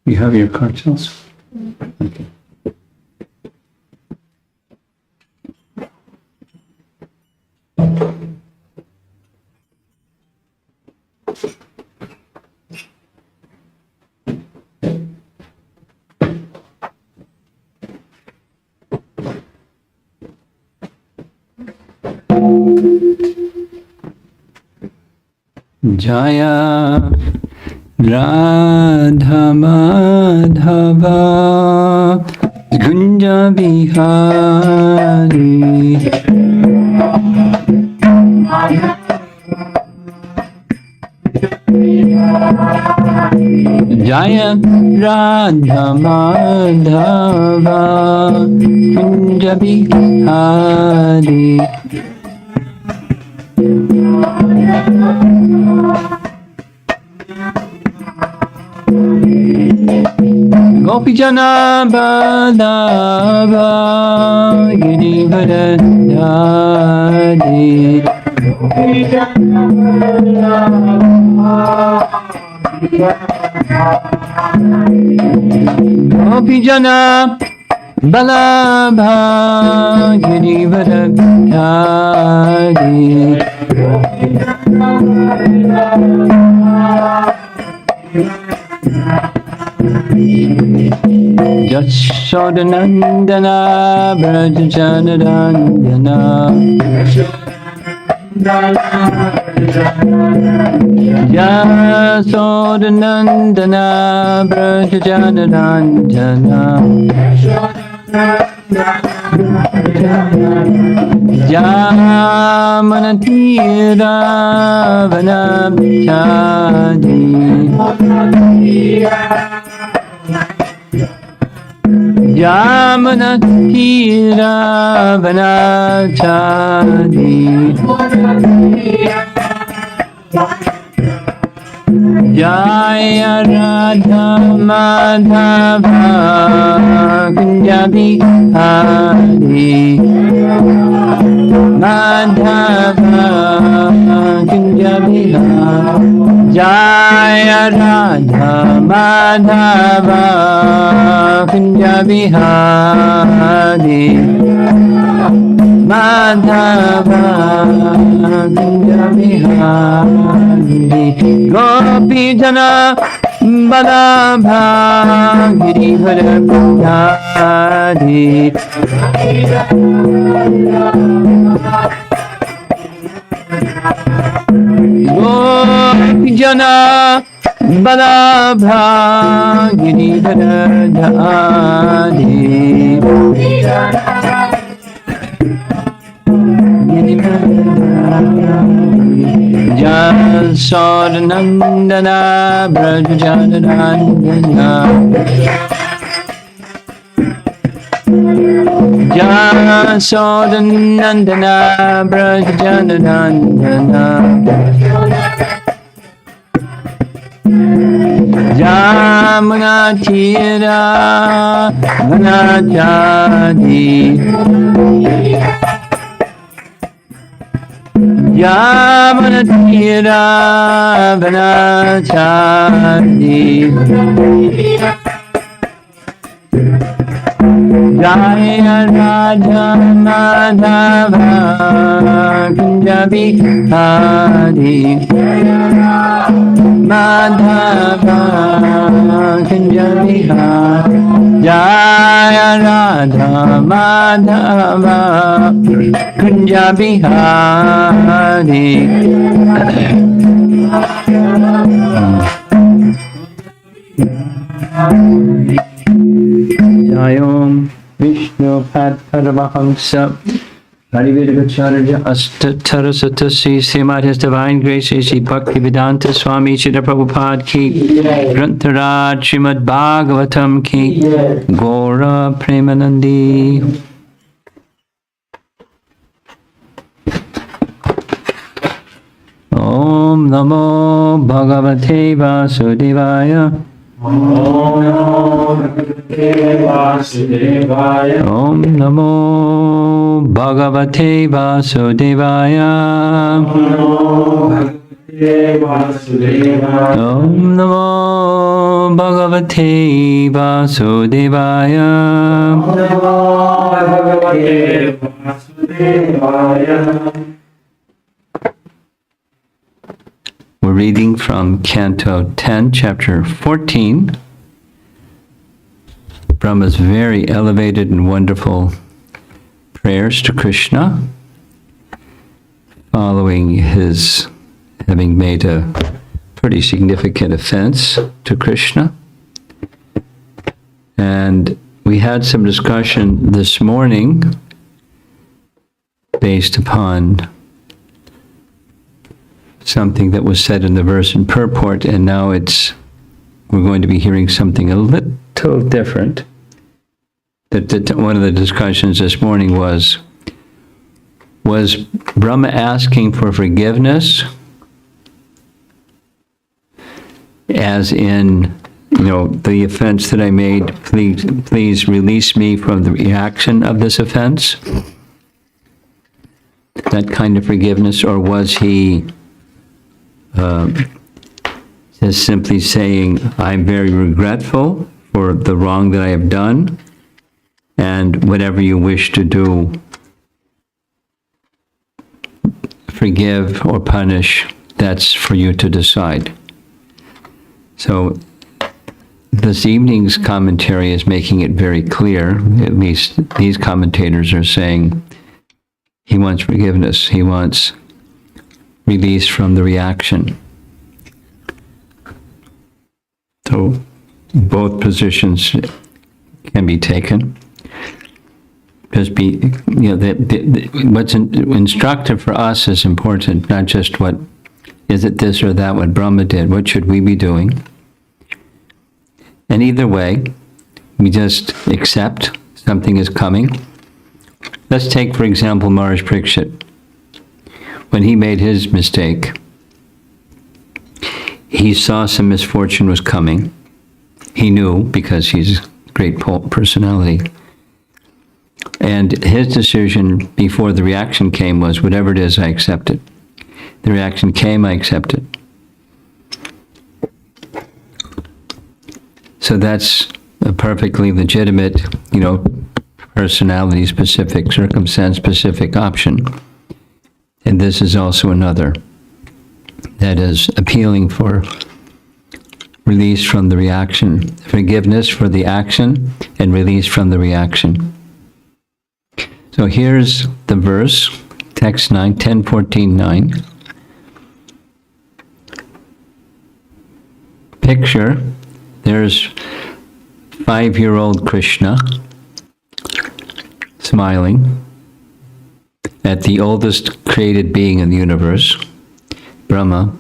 You have your cartels? Okay. Jaya Radha Madhava Gunja Bihari Jaya Radha Madhava Gunja Bihari Gopijana Balava Girivardhari Gopijana Balava Girivardhari Yashodanandana Brajanandana Yashodanandana Brajanandana Yamanatira Vanabchadi Yamanatira Vanabchadi Jaya Radha Madhava Gunja Bihari Madhava Gunja Bihari Jaya Radha Madhava Gunja Bihari Madhava Gunja Bihari Gopijana Balabha Girivardhari Gopijana Balabha Girivardhari Jasodanandana Brajanandana Jasodanandana Brajanandana Yamunatira Vanachadi Yamanatira Vanachadi Jaya Radha Madhava Gunja Bihari Madhava Gunja Bihari Jaya Radha Madhava Gunja Bihari Jayom Vishnu Pad Paramahamsa Harivedagacharya Astatarasatasi Srimad His Divine Grace Sri Bhaktivedanta Swami Srila Prabhupada Ki Grantharaj Srimad Bhagavatam Ki Gora Premanandi Om Namo Bhagavate Vasudevaya Om Namo Bhagavate Vasudevaya. Om Namo Bhagavate Om Namo Bhagavate Vasudevaya. We're reading from Canto 10, Chapter 14. Brahma's very elevated and wonderful prayers to Krishna, following his having made a pretty significant offense to Krishna. And we had some discussion this morning based upon something that was said in the verse and purport, and now we're going to be hearing something a little different. One of the discussions this morning was Brahma asking for forgiveness, as in, the offense that I made, please release me from the reaction of this offense? That kind of forgiveness, or was he just simply saying, I'm very regretful for the wrong that I have done, and whatever you wish to do, forgive or punish, that's for you to decide. So this evening's commentary is making it very clear, at least these commentators are saying, he wants forgiveness, he wants release from the reaction. So both positions can be taken. Just what's instructive for us is important, not just what is it this or that, what Brahma did, what should we be doing? And either way, we just accept something is coming. Let's take, for example, Maharaj Parikshit. When he made his mistake, he saw some misfortune was coming. He knew, because he's a great personality. And his decision before the reaction came was, whatever it is, I accept it. The reaction came, I accept it. So that's a perfectly legitimate, personality-specific, circumstance-specific option. And this is also another that is appealing for release from the reaction, forgiveness for the action, and release from the reaction. So here's the verse, text 9, 10:14:9. Picture, there's 5-year-old Krishna smiling at the oldest created being in the universe, Brahma,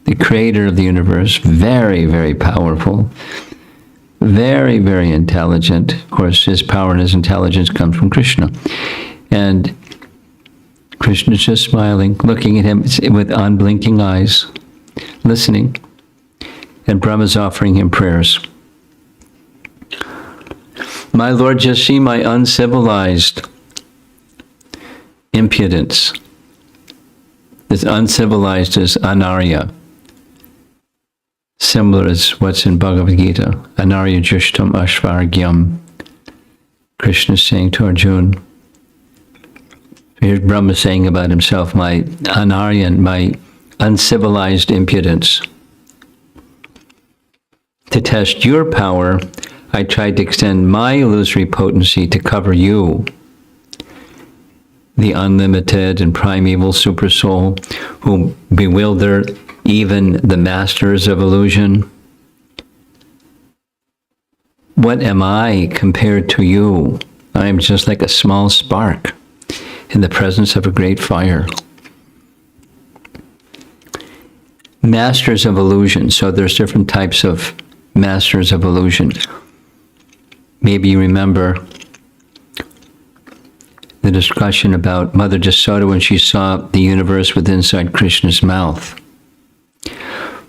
the creator of the universe, very, very powerful, very, very intelligent. Of course, his power and his intelligence comes from Krishna. And Krishna's just smiling, looking at him with unblinking eyes, listening. And Brahma's offering him prayers. My Lord, just see my uncivilized impudence. This uncivilized is anarya, similar as what's in Bhagavad Gita. Anarya jushtam ashvargyam. Krishna is saying to Arjuna. Here's Brahma saying about himself, my anaryan, my uncivilized impudence. To test your power, I tried to extend my illusory potency to cover you, the unlimited and primeval supersoul, who bewilder even the masters of illusion. What am I compared to you? I am just like a small spark in the presence of a great fire. Masters of illusion. So there's different types of masters of illusion. Maybe you remember the discussion about Mother Jasoda when she saw the universe with inside Krishna's mouth.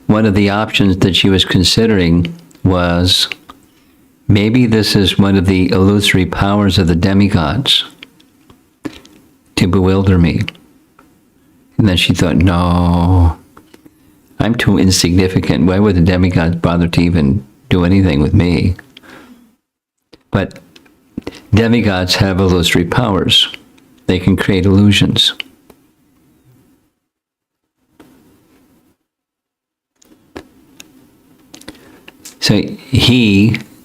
One of the options that she was considering was, maybe this is one of the illusory powers of the demigods to bewilder me. And then she thought, no, I'm too insignificant. Why would the demigods bother to even do anything with me? But demigods have illusory powers. They can create illusions. So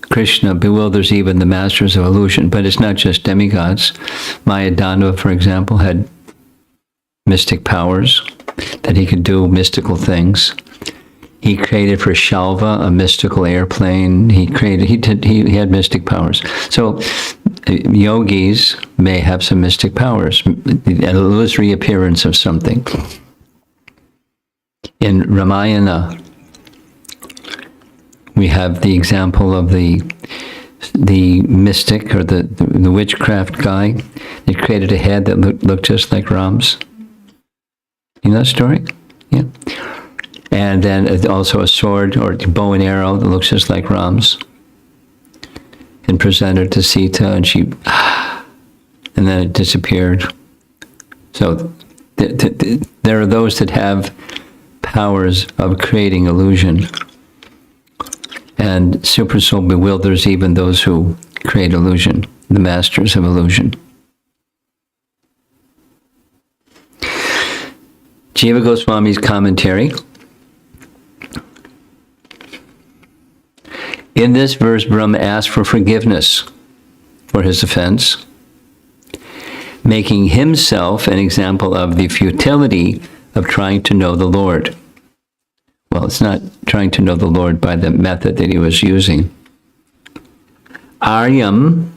Krishna, bewilders even the masters of illusion. But it's not just demigods. Mayadhanva, for example, had mystic powers, that he could do mystical things. He created for Shalva a mystical airplane. He had mystic powers. So yogis may have some mystic powers, an illusory appearance of something. In Ramayana, we have the example of the mystic or the witchcraft guy that created a head that looked just like Ram's. You know that story? Yeah. And then also a sword or bow and arrow that looks just like Ram's, and presented to Sita, and she, and then it disappeared. So there are those that have powers of creating illusion, and Supersoul bewilders even those who create illusion, the masters of illusion. Jiva Goswami's commentary. In this verse, Brahma asked for forgiveness for his offense, making himself an example of the futility of trying to know the Lord. Well, it's not trying to know the Lord by the method that he was using. Aryam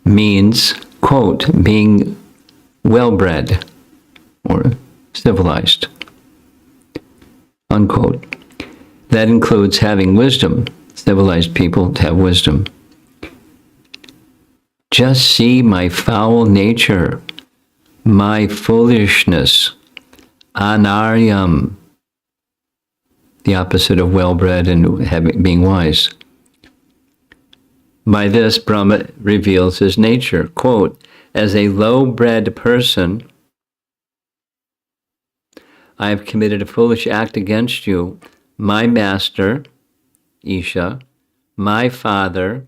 means, quote, being well-bred or civilized, unquote. That includes having wisdom. Civilized people have wisdom. Just see my foul nature, my foolishness, anaryam, the opposite of well-bred and being wise. By this, Brahma reveals his nature. Quote, as a low-bred person, I have committed a foolish act against you, my master, Isha, my father,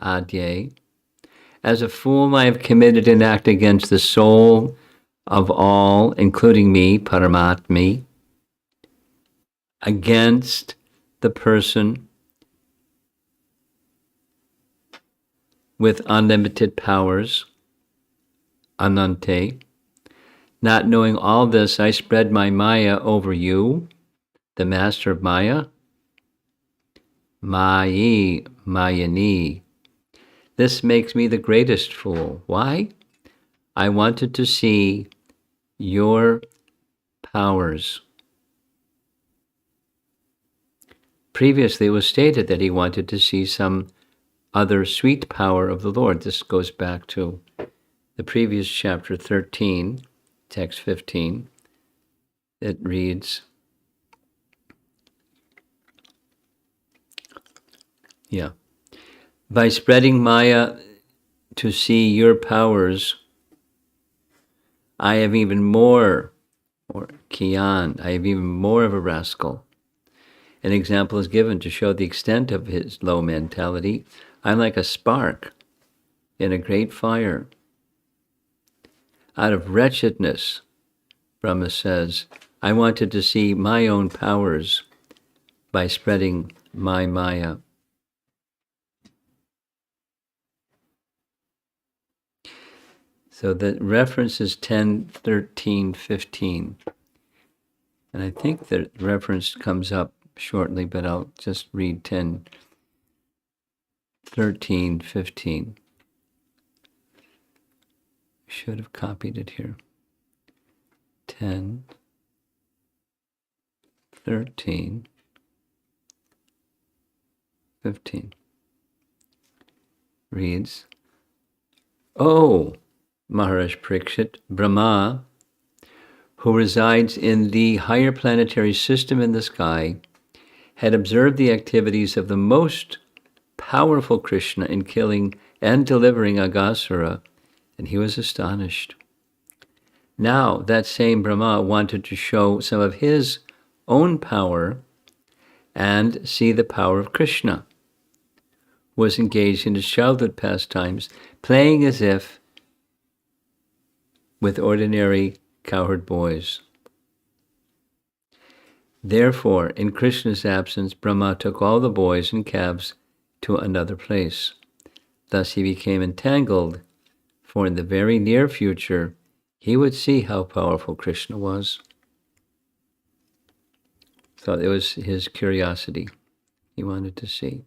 Adye. As a fool, I have committed an act against the soul of all, including me, Paramatmi, against the person with unlimited powers, Anante. Not knowing all this, I spread my Maya over you, the master of Maya, Mayi, Mayani. This makes me the greatest fool. Why? I wanted to see your powers. Previously, it was stated that he wanted to see some other sweet power of the Lord. This goes back to the previous chapter 13, text 15. It reads, by spreading Maya to see your powers, I have even more, or Kian, I have even more of a rascal. An example is given to show the extent of his low mentality. I'm like a spark in a great fire. Out of wretchedness, Brahma says, I wanted to see my own powers by spreading my Maya. So the reference is 10, 13, 15. And I think the reference comes up shortly, but I'll just read 10, 13, 15. Should have copied it here. 10, 13, 15. Reads, Oh, Maharaj Parikshit, Brahma, who resides in the higher planetary system in the sky, had observed the activities of the most powerful Krishna in killing and delivering Aghasura, and he was astonished. Now, that same Brahma wanted to show some of his own power and see the power of Krishna, who was engaged in his childhood pastimes, playing as if with ordinary cowherd boys. Therefore, in Krishna's absence, Brahma took all the boys and calves to another place. Thus he became entangled, for in the very near future, he would see how powerful Krishna was. So it was his curiosity he wanted to see.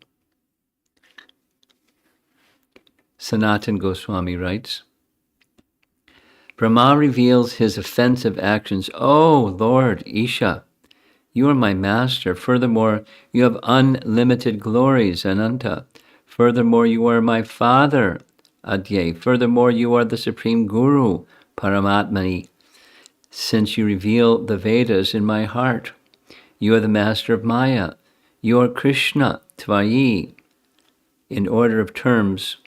Sanatan Goswami writes, Brahma reveals his offensive actions. Oh, Lord, Isha, you are my master. Furthermore, you have unlimited glories, Ananta. Furthermore, you are my father, Adye. Furthermore, you are the supreme guru, Paramatmani, since you reveal the Vedas in my heart. You are the master of Maya. You are Krishna, Tvayi. In order of terms,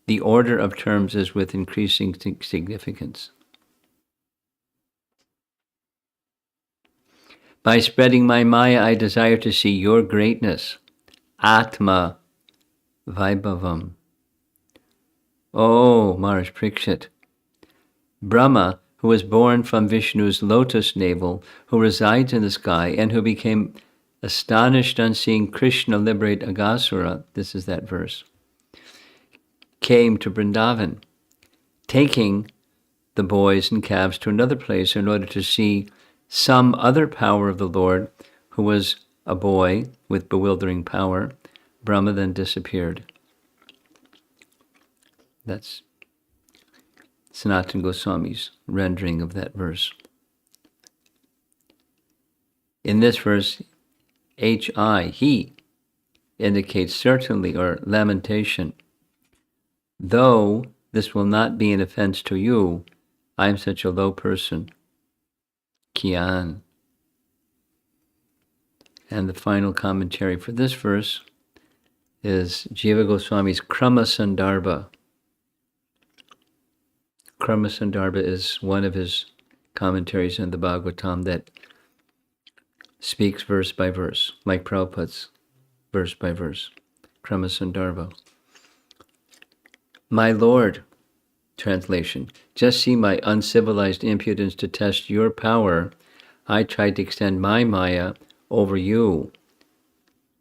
the order of terms is with increasing significance. By spreading my Maya, I desire to see your greatness. Atma Vaibhavam. Oh, Maharaj Parikshit. Brahma, who was born from Vishnu's lotus navel, who resides in the sky, and who became astonished on seeing Krishna liberate Aghasura, this is that verse, came to Vrindavan, taking the boys and calves to another place in order to see some other power of the Lord, who was a boy with bewildering power. Brahma then disappeared. That's Sanatana Goswami's rendering of that verse. In this verse, H-I, he, indicates certainly or lamentation. Though this will not be an offense to you, I am such a low person. Kian. And the final commentary for this verse is Jiva Goswami's Krama Sandarbha. Krama Sandarbha is one of his commentaries on the Bhagavatam that speaks verse by verse, like Prabhupada's verse by verse. Krama Sandarbha. My Lord, translation, just see my uncivilized impudence to test your power. I tried to extend my Maya over you,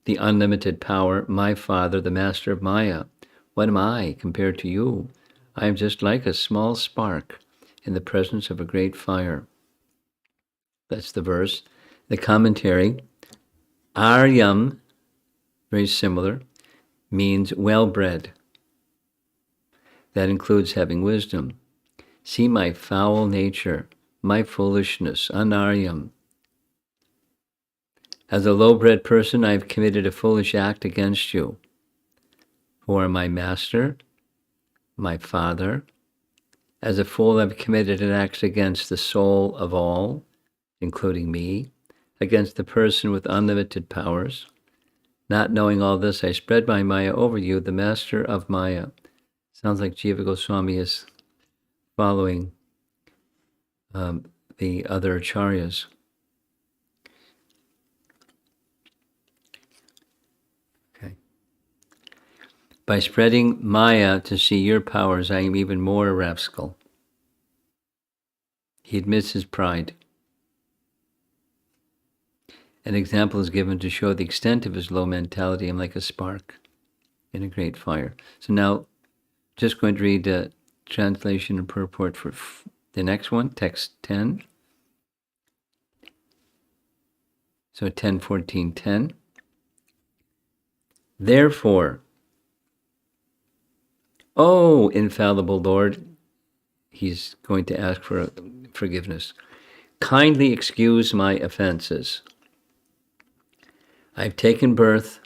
the unlimited power, my Father, the master of Maya. What am I compared to you? I am just like a small spark in the presence of a great fire. That's the verse. The commentary, Aryam, very similar, means well-bred. That includes having wisdom. See my foul nature, my foolishness, anaryam. As a low-bred person, I have committed a foolish act against you, who are my master, my father. As a fool, I have committed an act against the soul of all, including me, against the person with unlimited powers. Not knowing all this, I spread my Maya over you, the master of Maya. Sounds like Jiva Goswami is following the other acharyas. Okay. By spreading Maya to see your powers, I am even more a rascal. He admits his pride. An example is given to show the extent of his low mentality. I'm like a spark in a great fire. So now, just going to read the translation and purport for the next one, text 10. So 10:14:10. Therefore, O infallible Lord, he's going to ask for forgiveness. Kindly excuse my offenses. I've taken birth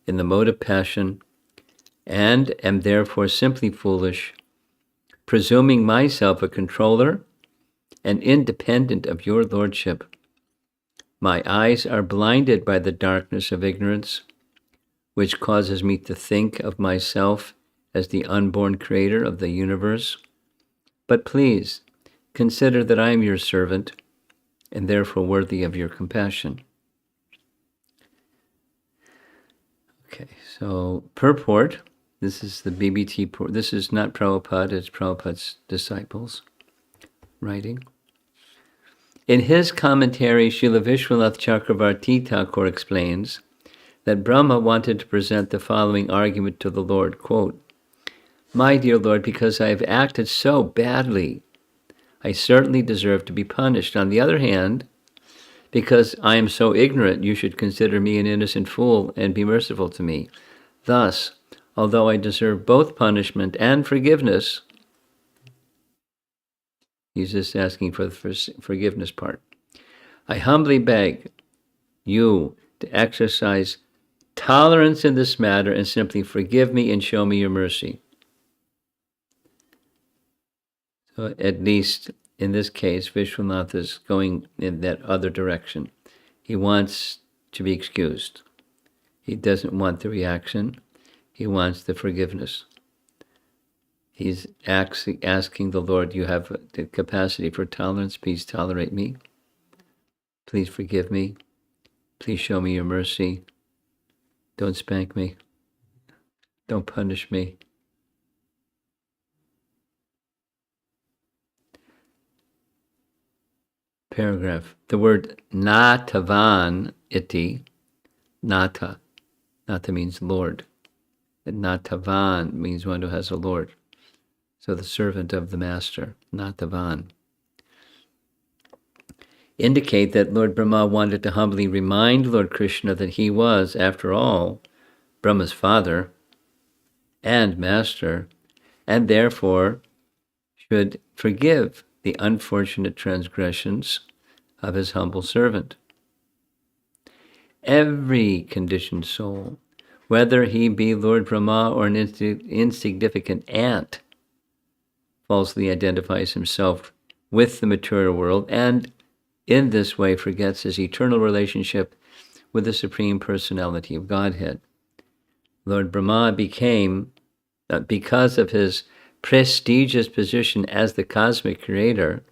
in the mode of passion and am therefore simply foolish, presuming myself a controller and independent of your lordship. My eyes are blinded by the darkness of ignorance, which causes me to think of myself as the unborn creator of the universe. But please, consider that I am your servant and therefore worthy of your compassion. Okay, so purport. This is the BBT. This is not Prabhupada, it's Prabhupada's disciples writing. In his commentary, Srila Vishwanath Chakravarti Thakur explains that Brahma wanted to present the following argument to the Lord, quote, "My dear Lord, because I have acted so badly, I certainly deserve to be punished. On the other hand, because I am so ignorant, you should consider me an innocent fool and be merciful to me. Thus, although I deserve both punishment and forgiveness," he's just asking for the forgiveness part, "I humbly beg you to exercise tolerance in this matter and simply forgive me and show me your mercy." So at least in this case, Vishwanath is going in that other direction. He wants to be excused. He doesn't want the reaction. He wants the forgiveness. He's asking the Lord, you have the capacity for tolerance. Please tolerate me. Please forgive me. Please show me your mercy. Don't spank me. Don't punish me. Paragraph. The word natavan iti, nata. Nata means Lord. And natavan means one who has a Lord. So the servant of the master, natavan. Indicate that Lord Brahma wanted to humbly remind Lord Krishna that he was, after all, Brahma's father and master, and therefore should forgive the unfortunate transgressions of his humble servant. Every conditioned soul, whether he be Lord Brahma or an insignificant ant, falsely identifies himself with the material world and in this way forgets his eternal relationship with the Supreme Personality of Godhead. Lord Brahma became, because of his prestigious position as the cosmic creator,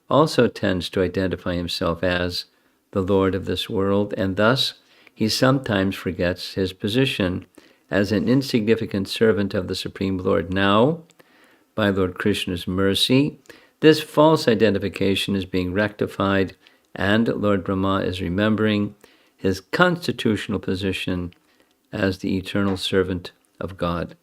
also tends to identify himself as the Lord of this world, and thus he sometimes forgets his position as an insignificant servant of the Supreme Lord. Now, by Lord Krishna's mercy, this false identification is being rectified, and Lord Brahma is remembering his constitutional position as the eternal servant of God.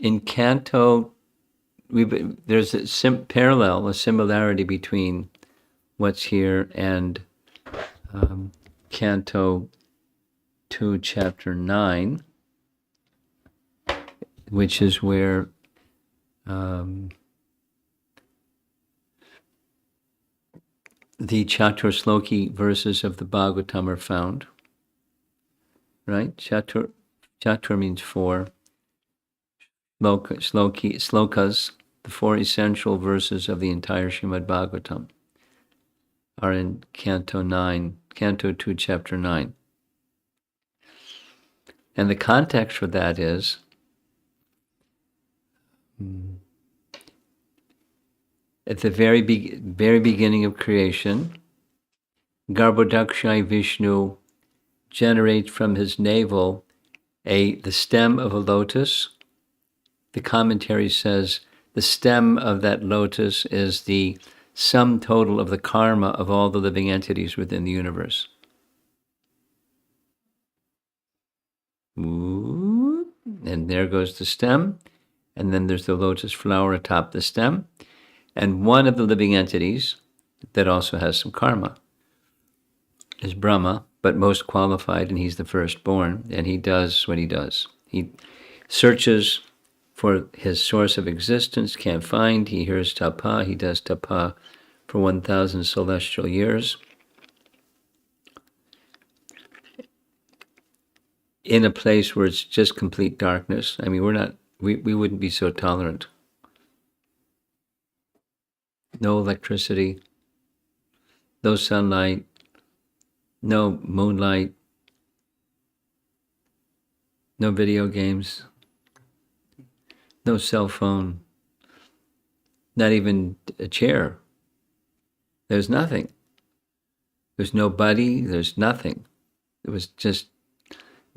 In Canto, there's a a similarity between what's here and Canto 2, Chapter 9, which is where the Chatur verses of the Bhagavatam are found. Right? Chatur means four. Slokas, the four essential verses of the entire Srimad Bhagavatam, are in Canto 2, Chapter 9. And the context for that is at the very beginning of creation, Garbhodakshai Vishnu generates from his navel the stem of a lotus. The commentary says the stem of that lotus is the sum total of the karma of all the living entities within the universe. And there goes the stem, and then there's the lotus flower atop the stem, and one of the living entities that also has some karma is Brahma, but most qualified, and he's the firstborn, and he does what he does. He searches for his source of existence, can't find. He hears tapa, he does tapa for 1,000 celestial years. In a place where it's just complete darkness. I mean, we wouldn't be so tolerant. No electricity, no sunlight, no moonlight, No video games. No cell phone. Not even a chair. There's nothing. There's nobody. There's nothing. It was just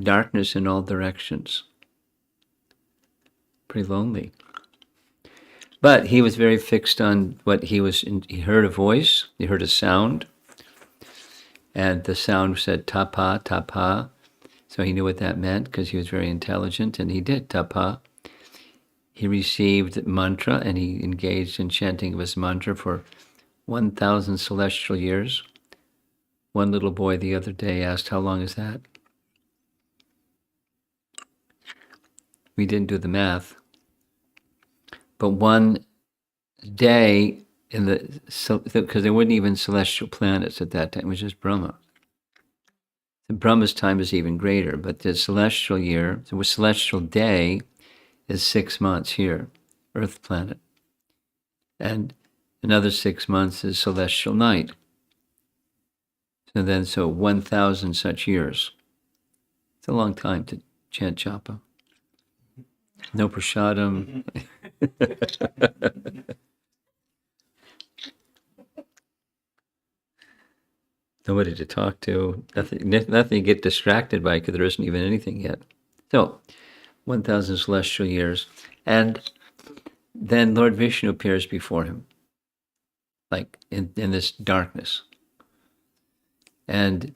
darkness in all directions. Pretty lonely. But he was very fixed on what he was. He heard a voice. He heard a sound. And the sound said tapa, tapa. So he knew what that meant because he was very intelligent, and he did tapa. He received mantra, and he engaged in chanting of his mantra for 1,000 celestial years. One little boy the other day asked, how long is that? We didn't do the math. But one day in because there weren't even celestial planets at that time, it was just Brahma. Brahma's time is even greater, but the celestial year, the celestial day is 6 months here, Earth planet. And another 6 months is celestial night. So 1,000 such years. It's a long time to chant japa. No prasadam. Nobody to talk to. Nothing to get distracted by because there isn't even anything yet. So, 1,000 celestial years. And then Lord Vishnu appears before him, like in this darkness. And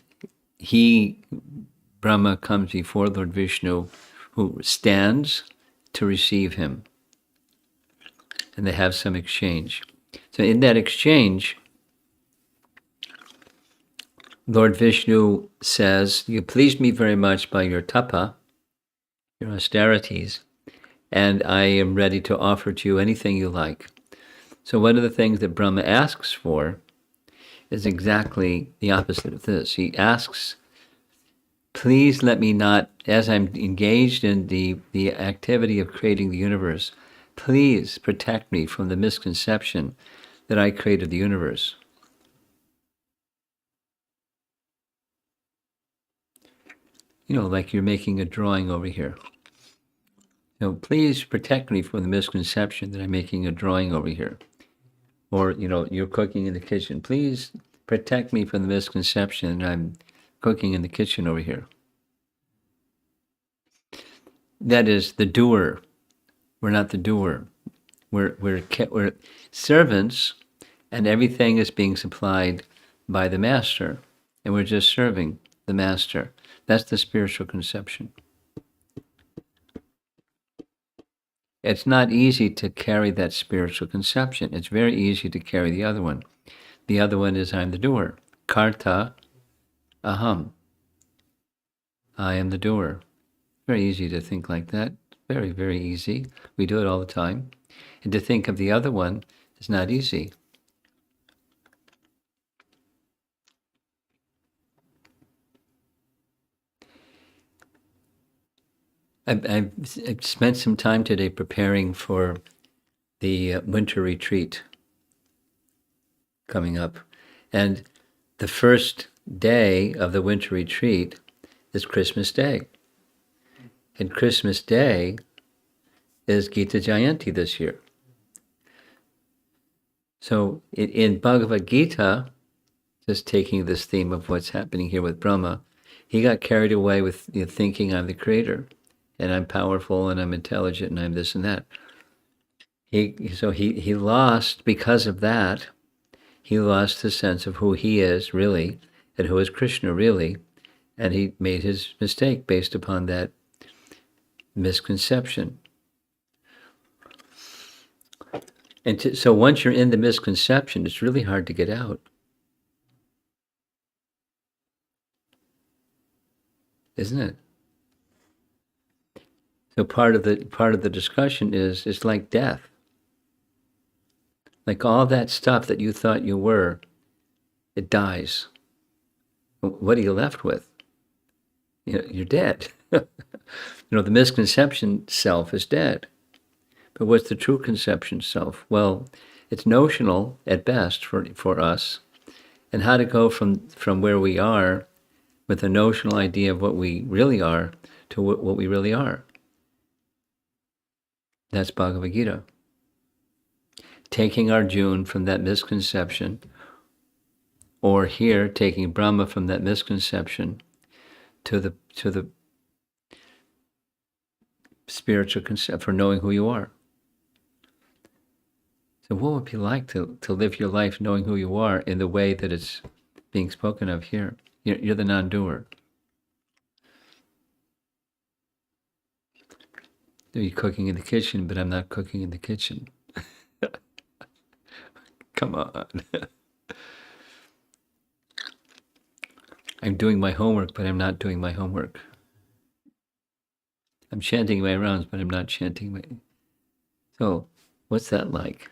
Brahma comes before Lord Vishnu, who stands to receive him. And they have some exchange. So in that exchange, Lord Vishnu says, you pleased me very much by your tapa, your austerities, and I am ready to offer to you anything you like. So one of the things that Brahma asks for is exactly the opposite of this. He asks, please let me not, as I'm engaged in the activity of creating the universe, please protect me from the misconception that I created the universe. Like you're making a drawing over here. Please protect me from the misconception that I'm making a drawing over here. Or, you're cooking in the kitchen. Please protect me from the misconception that I'm cooking in the kitchen over here. That is the doer. We're not the doer. We're servants, and everything is being supplied by the master, and we're just serving the master. That's the spiritual conception. It's not easy to carry that spiritual conception. It's very easy to carry the other one. The other one is I'm the doer. Karta aham. I am the doer. Very easy to think like that. Very, very easy. We do it all the time. And to think of the other one is not easy. I've spent some time today preparing for the winter retreat coming up. And the first day of the winter retreat is Christmas Day. And Christmas Day is Gita Jayanti this year. So in Bhagavad Gita, just taking this theme of what's happening here with Brahma, he got carried away with thinking I'm the creator, and I'm powerful, and I'm intelligent, and I'm this and that. He lost, because of that, he lost the sense of who he is really, and who is Krishna really, and he made his mistake based upon that misconception. And so once you're in the misconception, it's really hard to get out. Isn't it? So part of the discussion is it's like death. Like all that stuff that you thought you were, it dies. What are you left with? You're dead. The misconception self is dead. But what's the true conception self? Well, it's notional at best for us. And how to go from where we are with a notional idea of what we really are to what we really are. That's Bhagavad Gita. Taking Arjuna from that misconception, or here taking Brahma from that misconception to the spiritual concept for knowing who you are. So what would it be like to live your life knowing who you are in the way that it's being spoken of here? You're the non-doer. You're cooking in the kitchen, but I'm not cooking in the kitchen. Come on. I'm doing my homework, but I'm not doing my homework. I'm chanting my rounds, but I'm not chanting my... So, what's that like?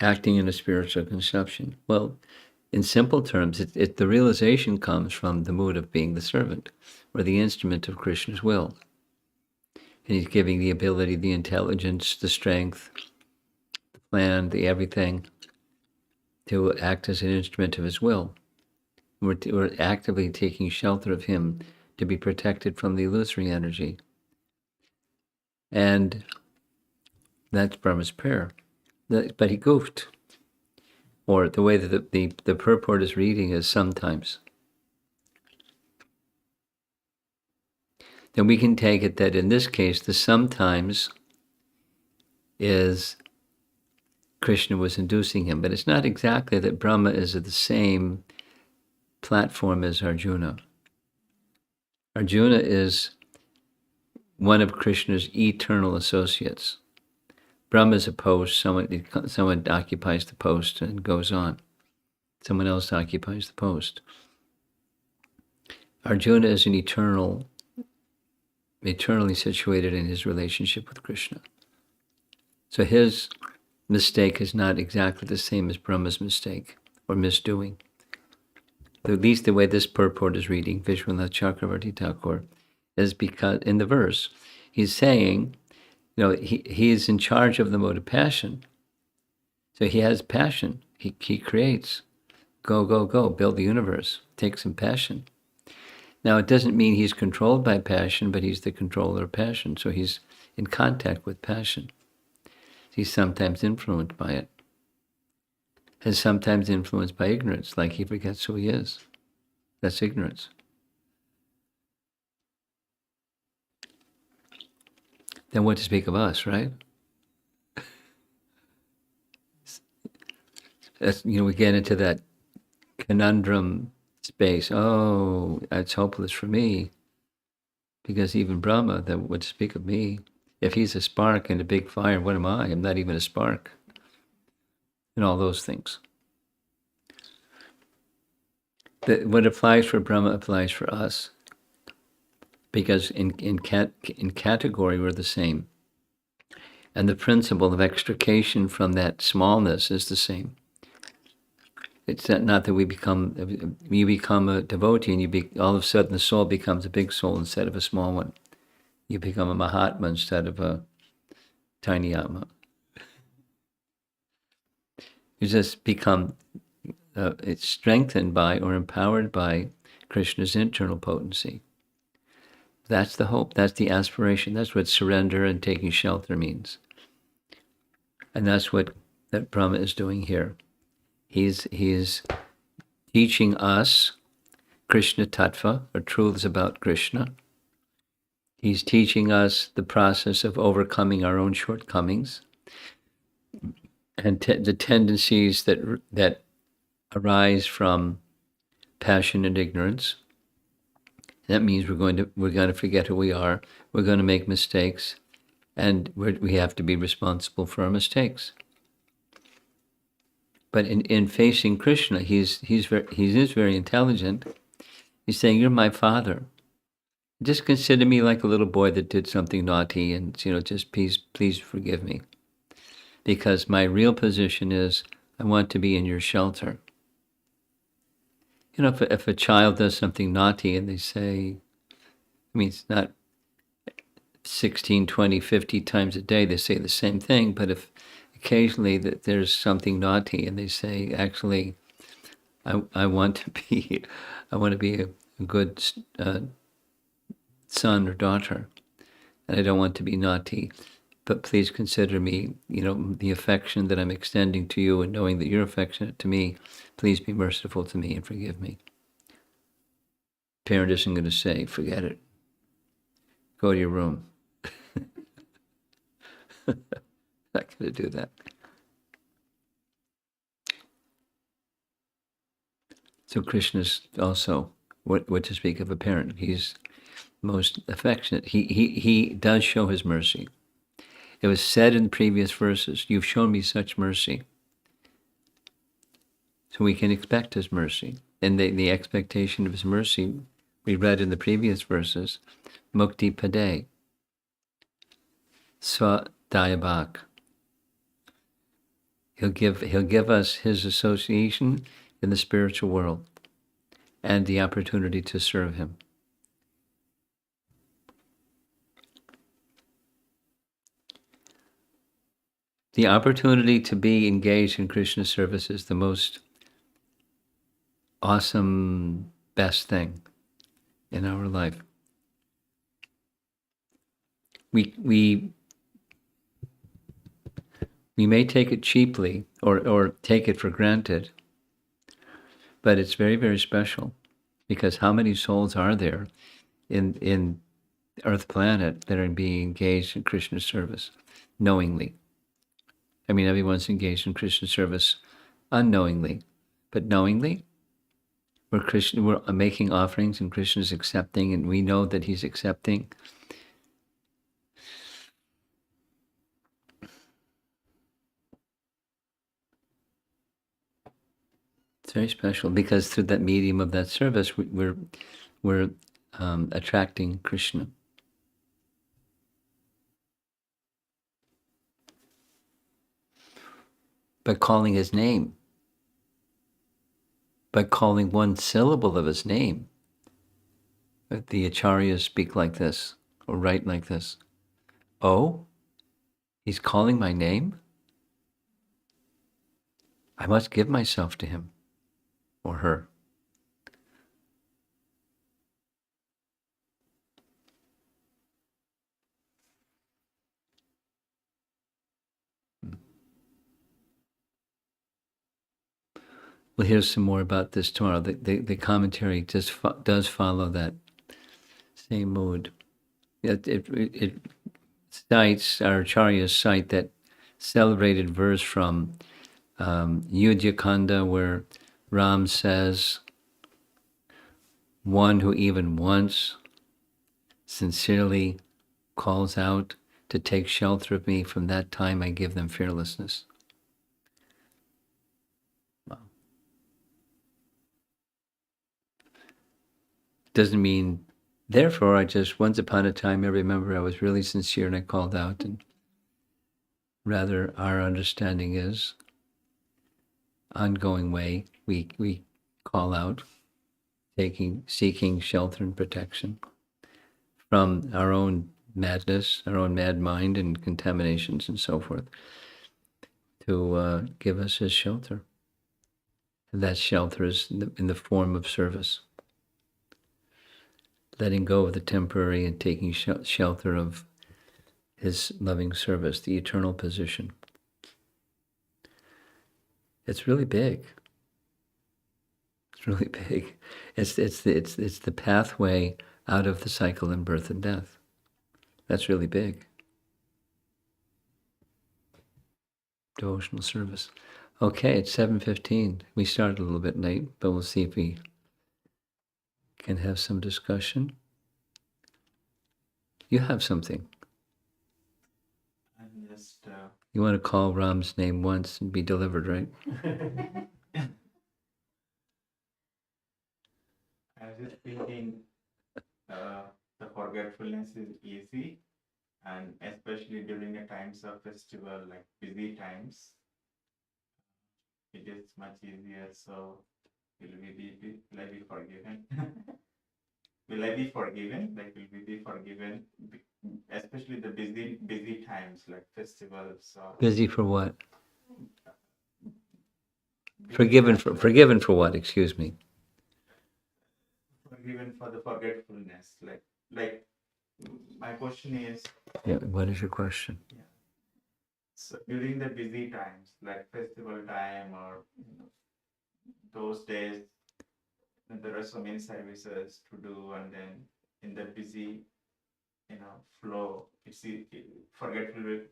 Acting in a spiritual conception. Well, in simple terms, the realization comes from the mood of being the servant, or the instrument of Krishna's will. And he's giving the ability, the intelligence, the strength, the plan, the everything, to act as an instrument of his will. We're actively taking shelter of him to be protected from the illusory energy. And that's Brahma's prayer. But he goofed. Or the way that the purport is reading is sometimes. Then we can take it that in this case, the sometimes is Krishna was inducing him. But it's not exactly that Brahma is at the same platform as Arjuna. Arjuna is one of Krishna's eternal associates. Brahma is a post, someone occupies the post and goes on. Someone else occupies the post. Arjuna is an eternally situated in his relationship with Krishna. So his mistake is not exactly the same as Brahma's mistake or misdoing. At least the way this purport is reading, Vishwanath Chakravarti Thakur, is because in the verse, he's saying, he is in charge of the mode of passion. So he has passion. He creates. Go, go, go. Build the universe. Take some passion. Now, it doesn't mean he's controlled by passion, but he's the controller of passion. So he's in contact with passion. He's sometimes influenced by it. Is sometimes influenced by ignorance, like he forgets who he is. That's ignorance. Then what to speak of us, right? That's, we get into that conundrum space. Oh, it's hopeless for me. Because even Brahma, that would speak of me. If he's a spark in a big fire, what am I? I'm not even a spark. And all those things. What applies for Brahma applies for us. Because in category, we're the same. And the principle of extrication from that smallness is the same. It's not that you become a devotee and all of a sudden the soul becomes a big soul instead of a small one. You become a Mahatma instead of a tiny Atma. You just become it's strengthened by or empowered by Krishna's internal potency. That's the hope. That's the aspiration. That's what surrender and taking shelter means. And that's what that Brahma is doing here. He's teaching us Krishna Tattva, or truths about Krishna. He's teaching us the process of overcoming our own shortcomings and the tendencies that arise from passion and ignorance. That means we're going to forget who we are. We're going to make mistakes, and we have to be responsible for our mistakes. But in facing Krishna, he is very intelligent. He's saying, "You're my father. Just consider me like a little boy that did something naughty, and just please forgive me, because my real position is I want to be in your shelter." If a child does something naughty and they say, it's not 16, 20, 50 times a day they say the same thing, but if occasionally that there's something naughty and they say, actually, I want to be a good son or daughter, and I don't want to be naughty, but please consider me, the affection that I'm extending to you, and knowing that you're affectionate to me, please be merciful to me and forgive me. Parent isn't going to say, forget it. Go to your room. Not going to do that. So Krishna's also, what to speak of a parent, he's most affectionate. He does show his mercy. It was said in previous verses, you've shown me such mercy. So we can expect his mercy. And the expectation of his mercy, we read in the previous verses, Mukti Pade, Swa Dayabak. He'll give us his association in the spiritual world and the opportunity to serve him. The opportunity to be engaged in Krishna service is the most awesome, best thing in our life. We may take it cheaply or take it for granted, but it's very, very special, because how many souls are there in Earth planet that are being engaged in Krishna service knowingly? I mean, everyone's engaged in Krishna service unknowingly, but knowingly, we're making offerings and Krishna's accepting, and we know that he's accepting. It's very special, because through that medium of that service, we're attracting Krishna. By calling his name, by calling one syllable of his name. The acharyas speak like this, or write like this. Oh, he's calling my name? I must give myself to him or her. We'll hear some more about this tomorrow. The commentary just does follow that same mood. It cites, our acharyas cite that celebrated verse from Yudhya where Ram says, one who even once sincerely calls out to take shelter of me, from that time I give them fearlessness. Wow. Doesn't mean, therefore, once upon a time, I remember I was really sincere and I called out. And rather, our understanding is ongoing way. We call out, seeking shelter and protection from our own madness, our own mad mind and contaminations and so forth, to give us his shelter. And that shelter is in the form of service. Letting go of the temporary and taking shelter of his loving service, the eternal position. It's really big. It's really big. It's the pathway out of the cycle in birth and death. That's really big. Devotional service. Okay, it's 7:15. We started a little bit late, but we'll see if we can have some discussion. You have something. I'm just... You want to call Ram's name once and be delivered, right? I was just thinking the forgetfulness is easy, and especially during the times of festival, like busy times, it is much easier. So will I be forgiven? Will I be forgiven? Like, will we be forgiven? Especially the busy times, like festivals. Or Busy for what? Forgiven for what? Excuse me. Forgiven for the forgetfulness, like my question is, Yeah, what is your question? so during the busy times, like festival time or those days, there are so many services to do, and then in the busy, flow, forgetfulness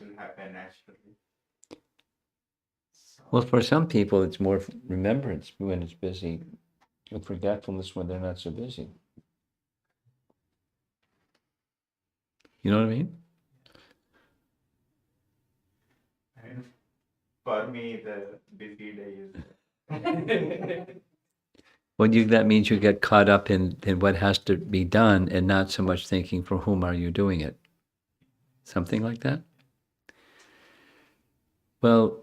will happen naturally. So, Well, for some people, it's more remembrance when it's busy, and forgetfulness when they're not so busy. You know what I mean? I mean, for me, the busy day is. That means you get caught up in what has to be done and not so much thinking, for whom are you doing it? Something like that? Well,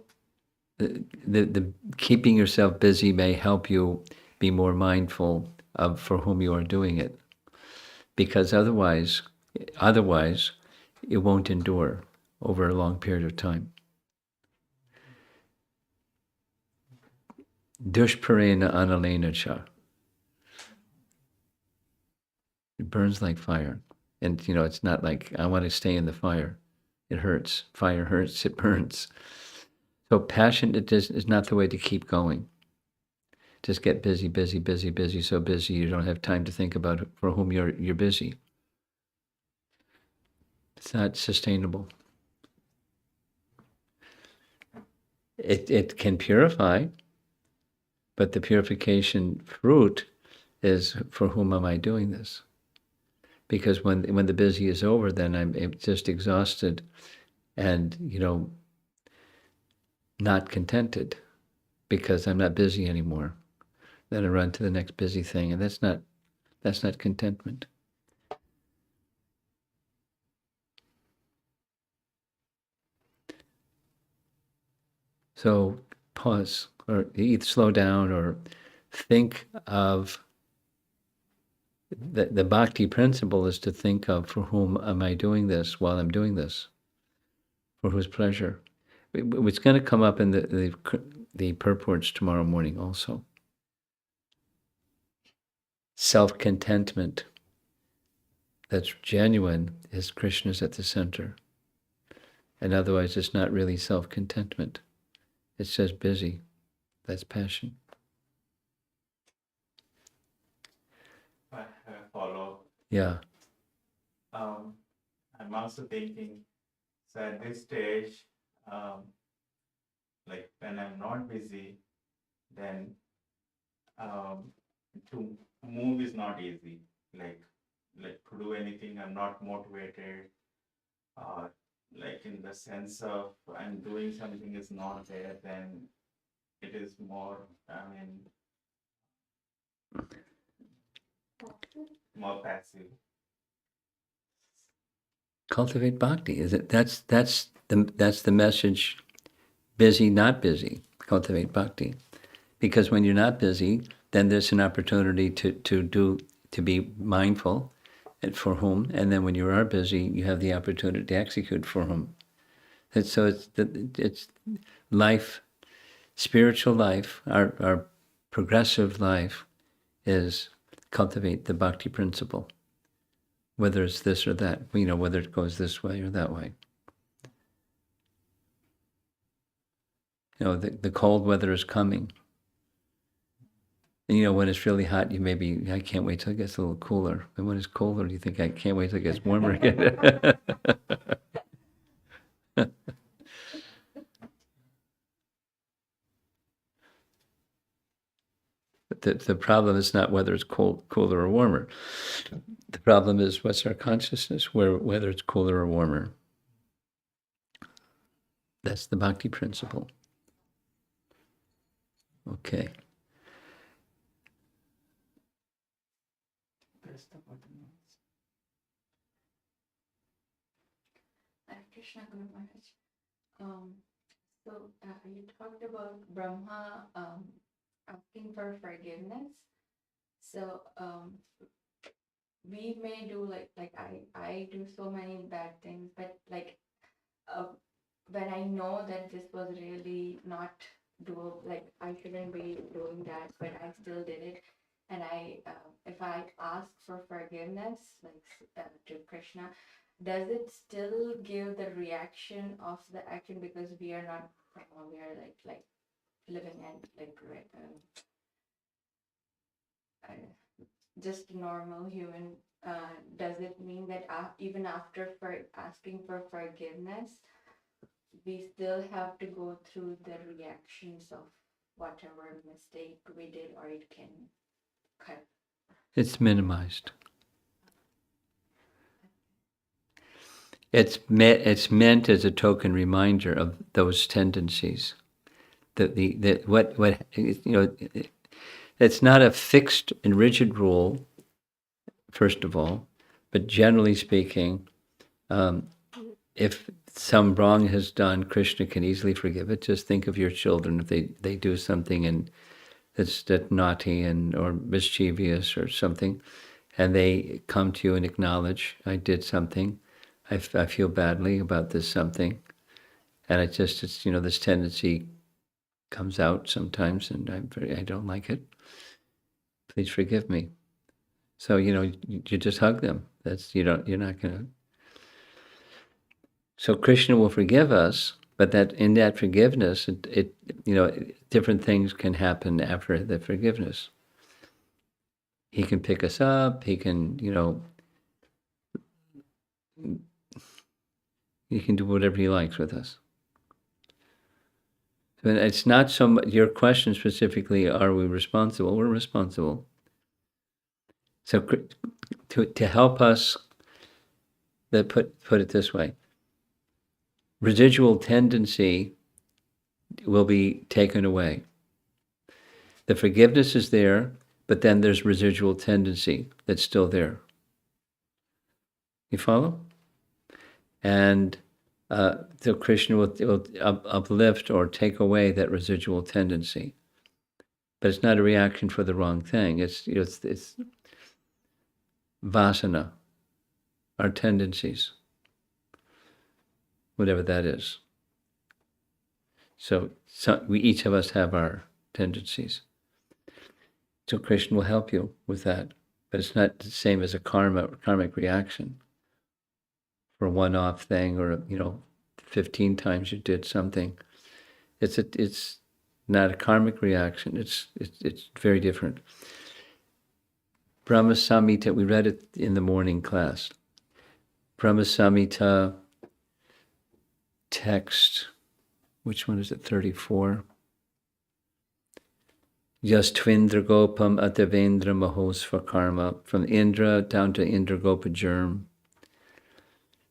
the keeping yourself busy may help you be more mindful of for whom you are doing it, because otherwise it won't endure over a long period of time. Dushparena analena cha. It burns like fire. And, it's not like I want to stay in the fire. It hurts. Fire hurts, it burns. So passion is not the way to keep going. Just get busy, busy, busy, busy, so busy you don't have time to think about for whom you're busy. It's not sustainable. It can purify, but the purification fruit is, for whom am I doing this? Because when the busy is over, then I'm just exhausted and, not contented because I'm not busy anymore. Then I run to the next busy thing, and that's not contentment. So pause, or either slow down, or think of the bhakti principle is to think of, for whom am I doing this while I'm doing this? For whose pleasure? It's going to come up in the purports tomorrow morning also. Self-contentment that's genuine is Krishna's at the center. And otherwise it's not really self-contentment. It's just busy. That's passion. Follow. Yeah. I'm also thinking, so at this stage, like when I'm not busy, then to move is not easy. Like to do anything, I'm not motivated. Like in the sense of I'm doing something is not there, then it is more. I mean, more passive. Cultivate bhakti. That's the message. Busy, not busy. Cultivate bhakti. Because when you're not busy, then there's an opportunity to be mindful, and for whom. And then when you are busy, you have the opportunity to execute for whom. And so it's life, spiritual life, our progressive life is cultivate the bhakti principle. Whether it's this or that, whether it goes this way or that way. The cold weather is coming. And, when it's really hot, you maybe, I can't wait till it gets a little cooler. And when it's colder, you think, I can't wait till it gets warmer again. But the problem is not whether it's cooler or warmer. The problem is, what's our consciousness, whether it's cooler or warmer. That's the bhakti principle. Okay. Hare Krishna Guru Maharaj. You talked about Brahma asking for forgiveness. So we may do like I do so many bad things, but when I know that this was really not doable, like I shouldn't be doing that, but I still did it. and if I ask for forgiveness, to Krishna, does it still give the reaction of the action because we are not Brahma, we are like living and just normal human? Does it mean that even after for asking for forgiveness, we still have to go through the reactions of whatever mistake we did, or it can cut? It's minimized. It's meant as a token reminder of those tendencies. It's not a fixed and rigid rule, first of all, but generally speaking, if some wrong has done, Krishna can easily forgive it. Just think of your children if they do something that's naughty or mischievous or something, and they come to you and acknowledge, I did something, I feel badly about this something, and it's this tendency comes out sometimes, and I don't like it. Please forgive me. So you just hug them. You're not gonna. So Krishna will forgive us, but that in that forgiveness, different things can happen after the forgiveness. He can pick us up. He can he can do whatever he likes with us. So it's not so much your question specifically, are we responsible? We're responsible. So to help us, put it this way, residual tendency will be taken away. The forgiveness is there, but then there's residual tendency that's still there. You follow? And so Krishna will uplift or take away that residual tendency. But it's not a reaction for the wrong thing. It's vasana, our tendencies, whatever that is. So we each of us have our tendencies. So Krishna will help you with that. But it's not the same as a karmic reaction for a one-off thing, or 15 times you did something. It's not a karmic reaction. It's very different. Brahma Samhita, we read it in the morning class. Brahma Samhita text, which one is it? 34. Yastvindra Gopam Atavendra Mahosva Karma. From Indra down to Indra Gopa Germ,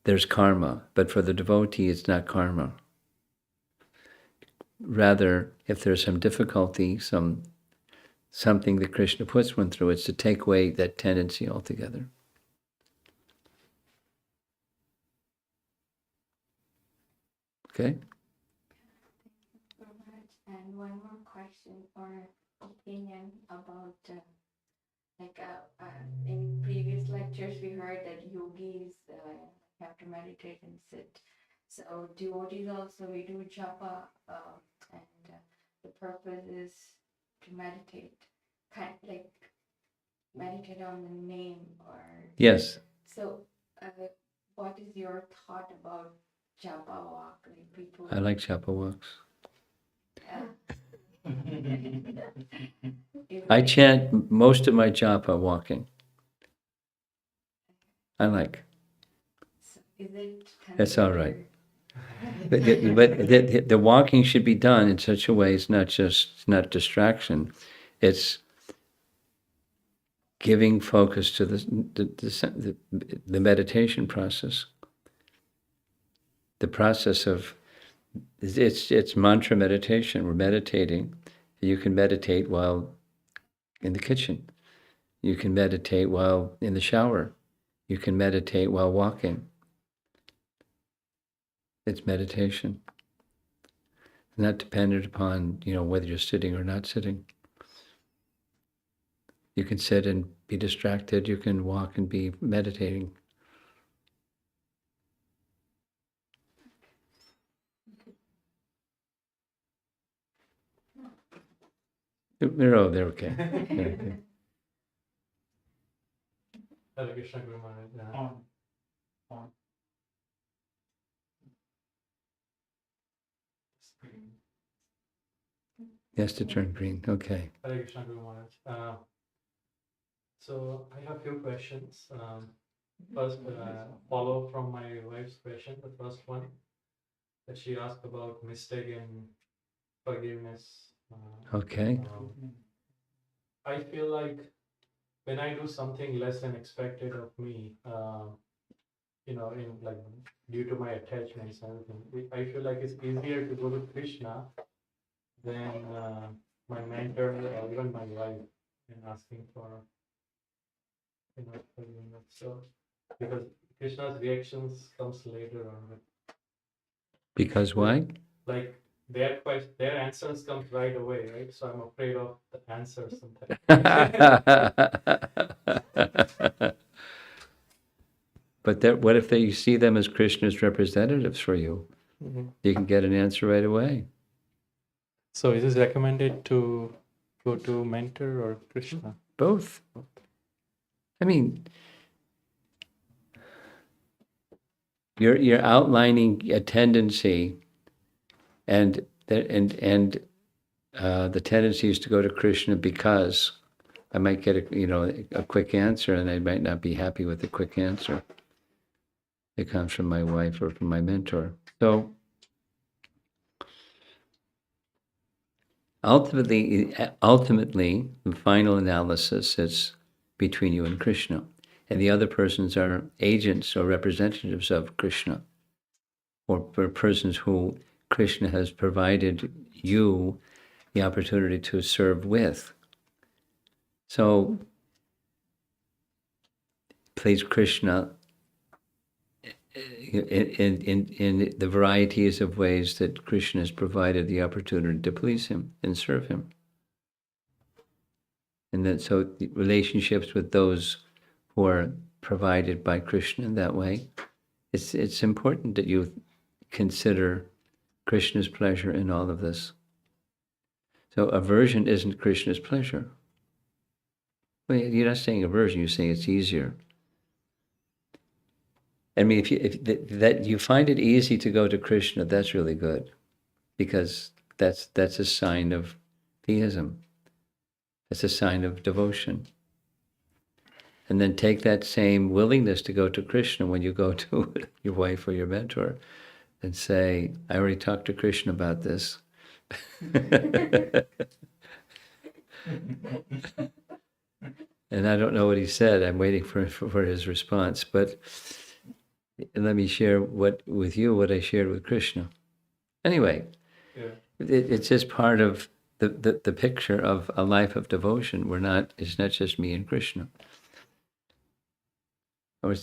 there's karma, but for the devotee, it's not karma. Rather, if there's some difficulty, something that Krishna puts one through, it's to take away that tendency altogether. Okay? And one more question or opinion about, in previous lectures, we heard that yogis have to meditate and sit. So devotees also, we do japa, and the purpose is to meditate, meditate on the name, or... Yes. So what is your thought about japa walk? People... I like japa walks. I chant most of my japa walking. I like. So is it... That's all right. But the walking should be done in such a way it's not distraction. It's giving focus to the meditation process. The process of it's mantra meditation. We're meditating. You can meditate while in the kitchen. You can meditate while in the shower. You can meditate while walking. It's meditation. It's not dependent upon, whether you're sitting or not sitting. You can sit and be distracted. You can walk and be meditating. They're okay. Hare Krishna Guru Maharaj. On. Screen. Yes, to turn green. Okay. Hare Krishna Guru Maharaj. So I have few questions. First, follow from my wife's question. The first one that she asked about mistake and forgiveness. Okay. I feel like when I do something less than expected of me, in like due to my attachments and everything, I feel like it's easier to go to Krishna than my mentor or even my wife in asking for forgiveness. So because Krishna's reactions comes later on, Because why? like their answers comes right away, right? So I'm afraid of the answers sometimes. But what if you see them as Krishna's representatives for you? Mhm. You can get an answer right away. So is it recommended to go to mentor or Krishna? Both. I mean, you're outlining a tendency, and the tendency is to go to Krishna because I might get a quick answer, and I might not be happy with the quick answer. It comes from my wife or from my mentor. So ultimately, the final analysis is between you and Krishna, and the other persons are agents or representatives of Krishna, or persons who Krishna has provided you the opportunity to serve with. So please Krishna in the varieties of ways that Krishna has provided the opportunity to please him and serve him. And that so the relationships with those who are provided by Krishna in that way, it's important that you consider Krishna's pleasure in all of this. So aversion isn't Krishna's pleasure. Well, you're not saying aversion, you're saying it's easier. I mean, if that you find it easy to go to Krishna, that's really good, because that's a sign of theism. That's a sign of devotion. And then take that same willingness to go to Krishna when you go to your wife or your mentor, and say, "I already talked to Krishna about this." And I don't know what he said. I'm waiting for his response, but let me share with you what I shared with Krishna. Anyway, Yeah. it's just part of the picture of a life of devotion. It's not just me and Krishna.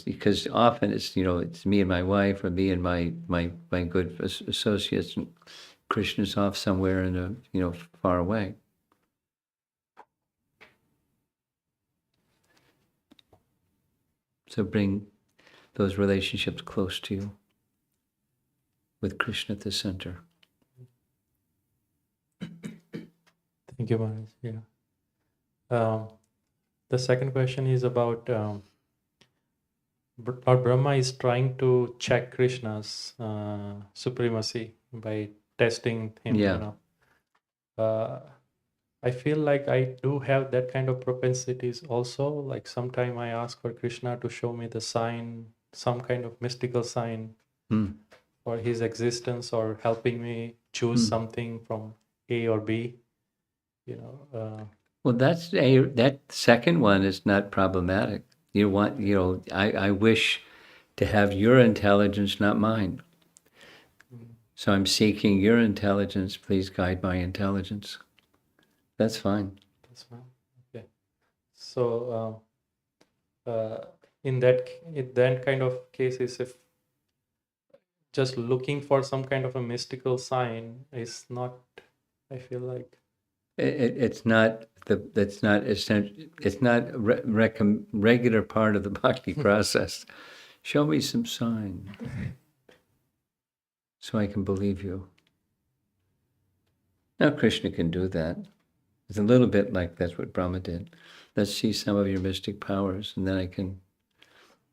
Because often it's me and my wife, or me and my good associates, and Krishna's off somewhere in far away. So bring those relationships close to you, with Krishna at the center. Thank you, Maharaj. Yeah. The second question is about Lord Brahma is trying to check Krishna's supremacy by testing him. Yeah. I feel like I do have that kind of propensities also. Like sometime I ask for Krishna to show me the sign, some kind of mystical sign for his existence, or helping me choose something from A or B. Well, that second one is not problematic. I wish to have your intelligence, not mine. So I'm seeking your intelligence. Please guide my intelligence. That's fine. That's fine. Okay. So in that kind of cases, if just looking for some kind of a mystical sign is not, I feel like It's not regular part of the bhakti process. Show me some sign, so I can believe you. Now Krishna can do that. It's a little bit like that's what Brahma did. Let's see some of your mystic powers, and then I can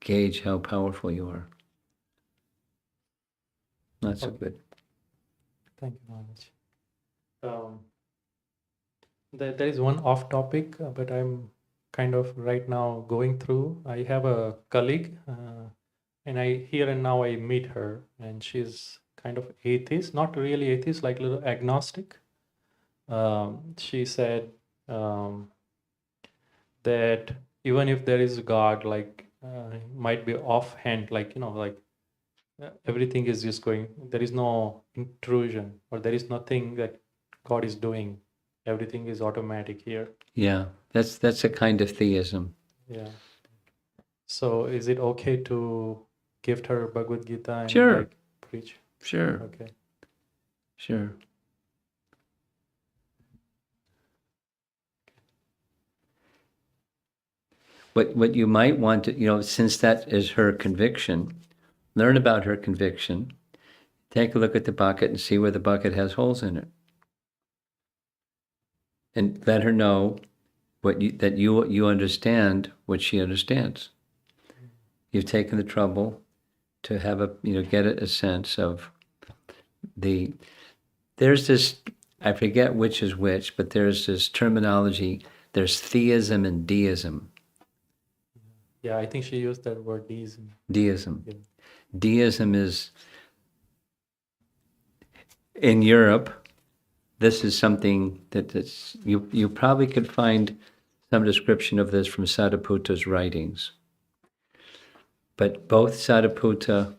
gauge how powerful you are. Not so Okay. good. Thank you, Maharaj. There is one off topic, but I'm kind of right now going through. I have a colleague, and I here and now I meet her, and she's kind of atheist, not really atheist, like a little agnostic. She said that even if there is God, like might be offhand, like like everything is just going. There is no intrusion, or there is nothing that God is doing. Everything is automatic here. Yeah, that's a kind of theism. Yeah. So is it okay to gift her Bhagavad Gita and Sure. like preach? Sure, Okay. sure. What you might want to, since that is her conviction, learn about her conviction. Take a look at the bucket and see where the bucket has holes in it. And let her know that you understand what she understands. You've taken the trouble to have get a sense of there's this, I forget which is which, but there's this terminology, there's theism and deism. Yeah, I think she used that word deism. Deism. Yeah. Deism is, in Europe, this is something that's, you probably could find some description of this from Sadaputta's writings. But both Sadaputta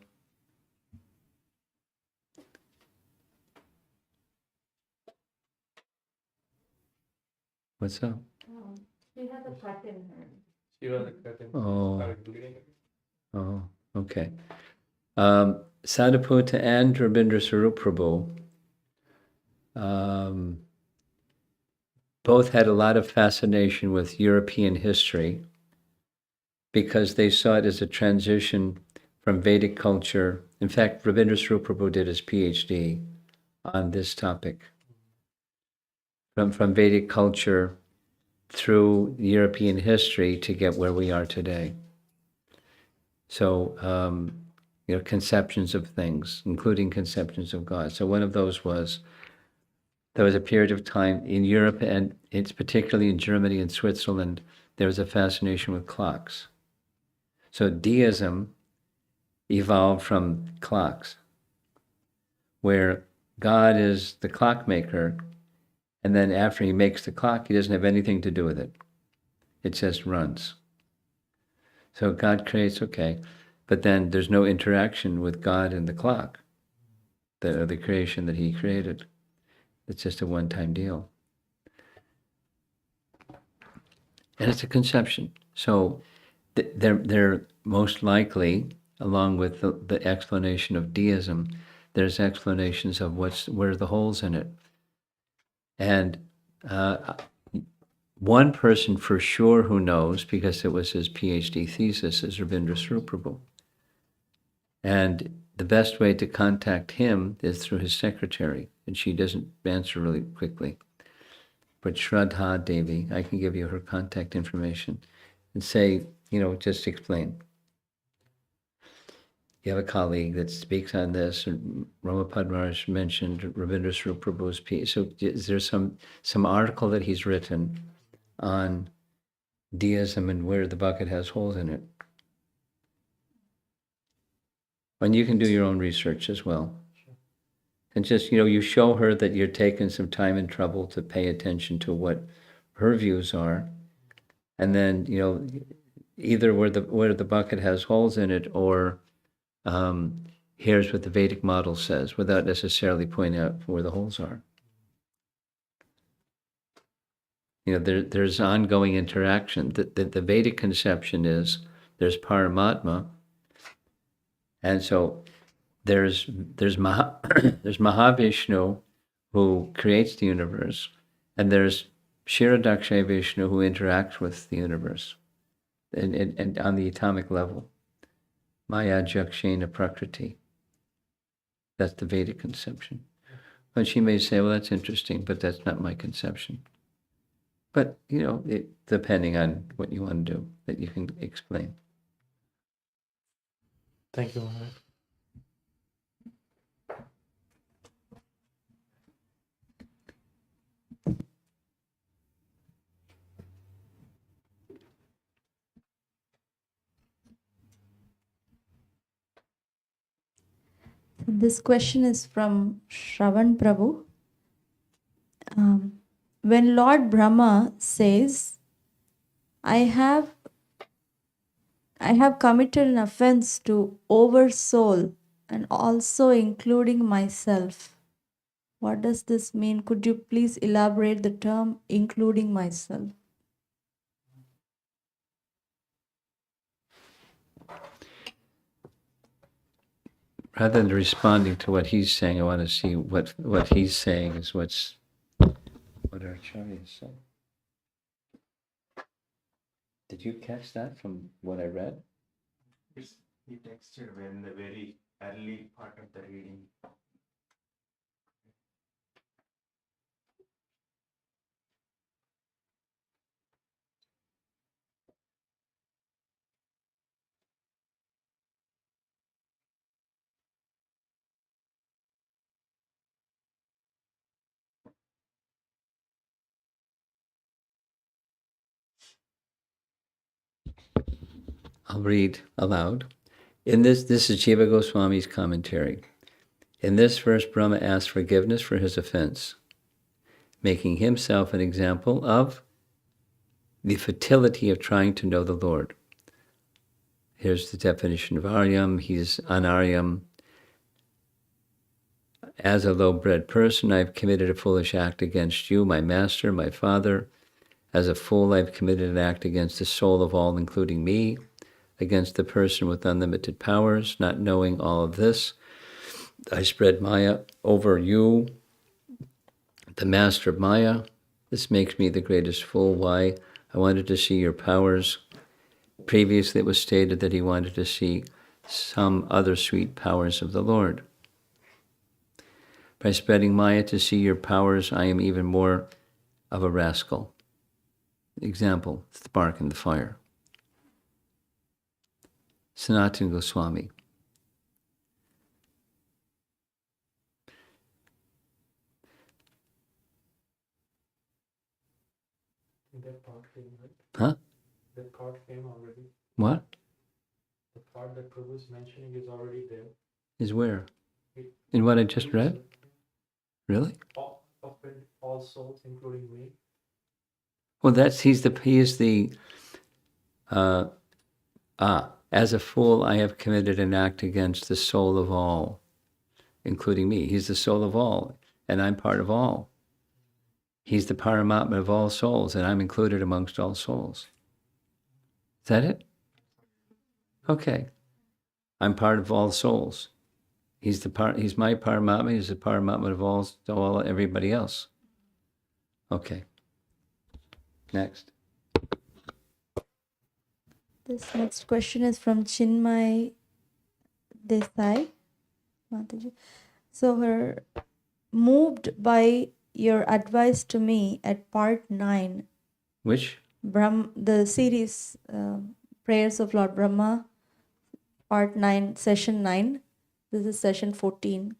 what's up? She has a cut in her. She was a curtain. Oh. Started bleeding. Oh, okay. Sadaputta and Rabindra Sarup Prabhu both had a lot of fascination with European history because they saw it as a transition from Vedic culture. In fact, Rabindra Sarup Prabhu did his PhD on this topic. From Vedic culture through European history to get where we are today. So, conceptions of things, including conceptions of God. So one of those was, there was a period of time in Europe, and it's particularly in Germany and Switzerland, there was a fascination with clocks. So deism evolved from clocks, where God is the clockmaker, and then after he makes the clock, he doesn't have anything to do with it. It just runs. So God creates, okay, but then there's no interaction with God and the clock, the creation that he created. It's just a one-time deal. And it's a conception. So they're most likely, along with the explanation of deism, there's explanations of where are the holes in it. And one person for sure who knows, because it was his PhD thesis, is Rabindra Sarup Prabhu. And the best way to contact him is through his secretary, and she doesn't answer really quickly. But Shraddha Devi, I can give you her contact information and say, just explain. You have a colleague that speaks on this, or Ramapad Maharaj mentioned Rabindra Sarup Prabhu's piece. So is there some article that he's written on deism and where the bucket has holes in it? And you can do your own research as well. And just, you show her that you're taking some time and trouble to pay attention to what her views are. And then, either where the bucket has holes in it, or here's what the Vedic model says, without necessarily pointing out where the holes are. There's ongoing interaction. The Vedic conception is there's Paramatma, and so there's Mahavishnu who creates the universe, and there's Kshirodakshay Vishnu who interacts with the universe, and on the atomic level. Maya Jakshena Prakriti. That's the Vedic conception. And she may say, well, that's interesting, but that's not my conception. But, depending on what you want to do, that you can explain. Thank you, Maharaj. This question is from Shravan Prabhu. When Lord Brahma says, I have committed an offense to oversoul and also including myself. What does this mean? Could you please elaborate the term including myself? Rather than responding to what he's saying, I want to see what he's saying is what our Acharya is saying. Did you catch that from what I read? He texted in the very early part of the reading. I'll read aloud. In this is Jiva Goswami's commentary. In this verse, Brahma asks forgiveness for his offense, making himself an example of the futility of trying to know the Lord. Here's the definition of Aryam. He's Anaryam. As a low-bred person, I've committed a foolish act against you, my master, my father. As a fool, I've committed an act against the soul of all, including me, against the person with unlimited powers. Not knowing all of this, I spread Maya over you, the master of Maya. This makes me the greatest fool. Why? I wanted to see your powers. Previously, it was stated that he wanted to see some other sweet powers of the Lord. By spreading Maya to see your powers, I am even more of a rascal. Example, the spark in the fire. Sanatana Goswami. That part came, right? Huh? That part came already. What? The part that Prabhu is mentioning is already there. Is where? It- In what I just read? Really? All souls, including me. Well, he is the, as a fool, I have committed an act against the soul of all, including me. He's the soul of all, and I'm part of all. He's the Paramatma of all souls, and I'm included amongst all souls. Is that it? Okay. I'm part of all souls. He's my Paramatma, he's the Paramatma of all everybody else. Okay. Next. This next question is from Chinmay Desai. Mataji. So her moved by your advice to me at part 9. Which? The series Prayers of Lord Brahma, part 9, session 9. This is session 14.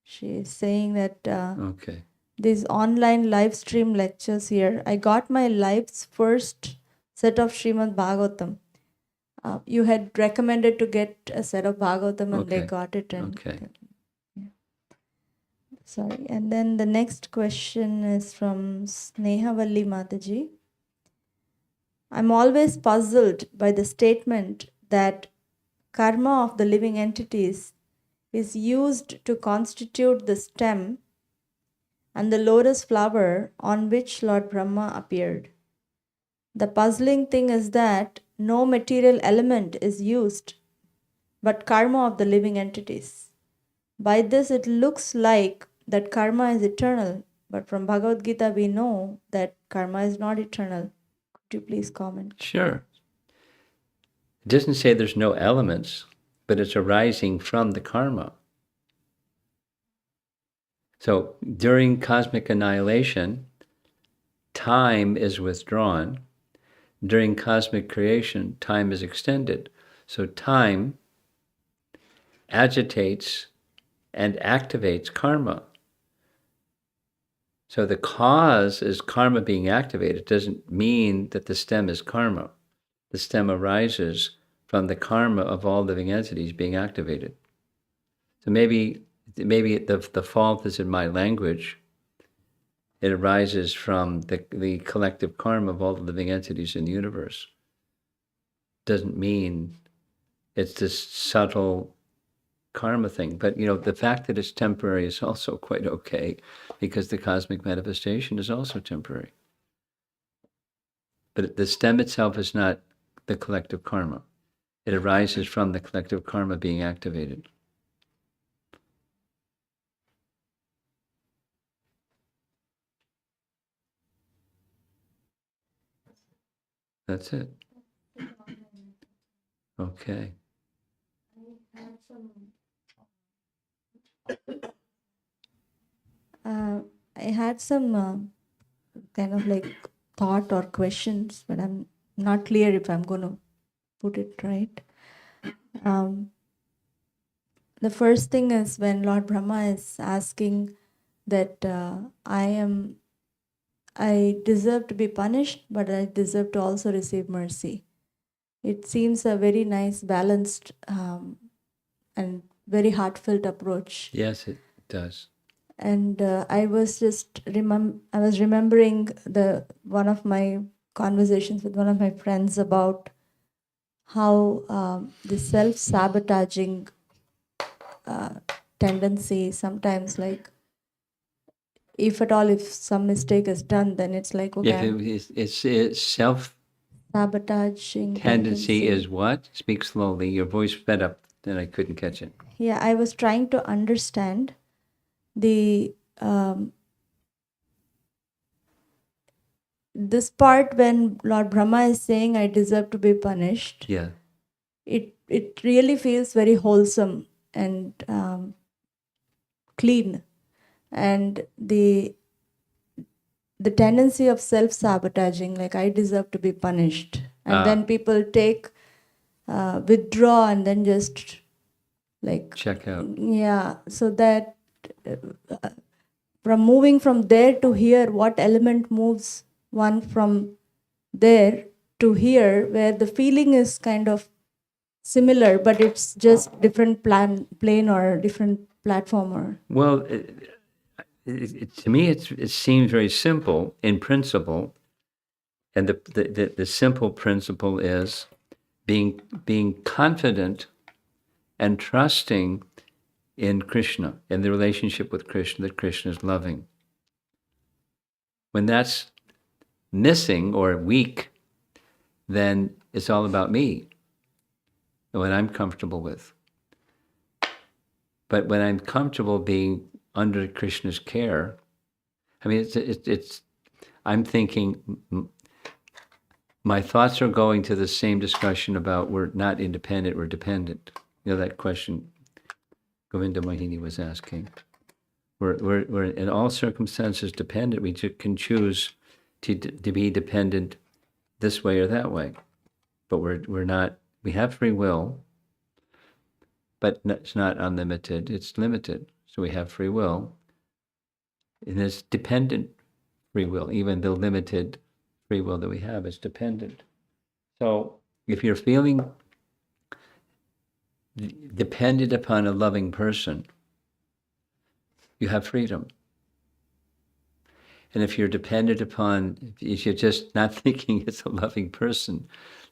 She is saying that Okay. these online live stream lectures here, I got my life's first set of Srimad Bhagavatam. You had recommended to get a set of Bhagavatam and they Okay. got it. And Okay. yeah. Sorry. And then the next question is from Snehavalli Mataji. I'm always puzzled by the statement that karma of the living entities is used to constitute the stem and the lotus flower on which Lord Brahma appeared. The puzzling thing is that no material element is used, but karma of the living entities. By this, it looks like that karma is eternal, but from Bhagavad Gita, we know that karma is not eternal. Could you please comment? Sure. It doesn't say there's no elements, but it's arising from the karma. So during cosmic annihilation, time is withdrawn. During cosmic creation, time is extended. So time agitates and activates karma. So the cause is karma being activated. It doesn't mean that the stem is karma. The stem arises from the karma of all living entities being activated. So maybe the fault is in my language. It arises from the collective karma of all the living entities in the universe. Doesn't mean it's this subtle karma thing. But, the fact that it's temporary is also quite okay, because the cosmic manifestation is also temporary. But the stem itself is not the collective karma. It arises from the collective karma being activated. That's it. Okay. I had some kind of like thought or questions, but I'm not clear if I'm going to put it right. The first thing is when Lord Brahma is asking that I deserve to be punished, but I deserve to also receive mercy. It seems a very nice, balanced, and very heartfelt approach. Yes, it does. And I was just I was remembering one of my conversations with one of my friends about how the self-sabotaging tendency sometimes, like, if at all, if some mistake is done, then it's like, okay, It's self sabotaging tendency is what? Speak slowly. Your voice sped up, then I couldn't catch it. Yeah, I was trying to understand this part when Lord Brahma is saying, I deserve to be punished. Yeah. It really feels very wholesome and clean. And the tendency of self-sabotaging, like, I deserve to be punished. And then people withdraw and then just like check out. Yeah, so that from moving from there to here, what element moves one from there to here, where the feeling is kind of similar, but it's just different plane or different platform or. Well, to me, it seems very simple in principle, and the simple principle is being confident and trusting in Krishna, in the relationship with Krishna, that Krishna is loving. When that's missing or weak, then it's all about me and what I'm comfortable with. But when I'm comfortable being under Krishna's care, I mean, I'm thinking, my thoughts are going to the same discussion about we're not independent, we're dependent. That question Govinda Mohini was asking. We're in all circumstances dependent. We can choose to be dependent this way or that way. But we're not, we have free will, but it's not unlimited, it's limited. So we have free will, and it's dependent free will. Even the limited free will that we have is dependent. So if you're feeling dependent upon a loving person, you have freedom. And if you're dependent upon, if you're just not thinking it's a loving person,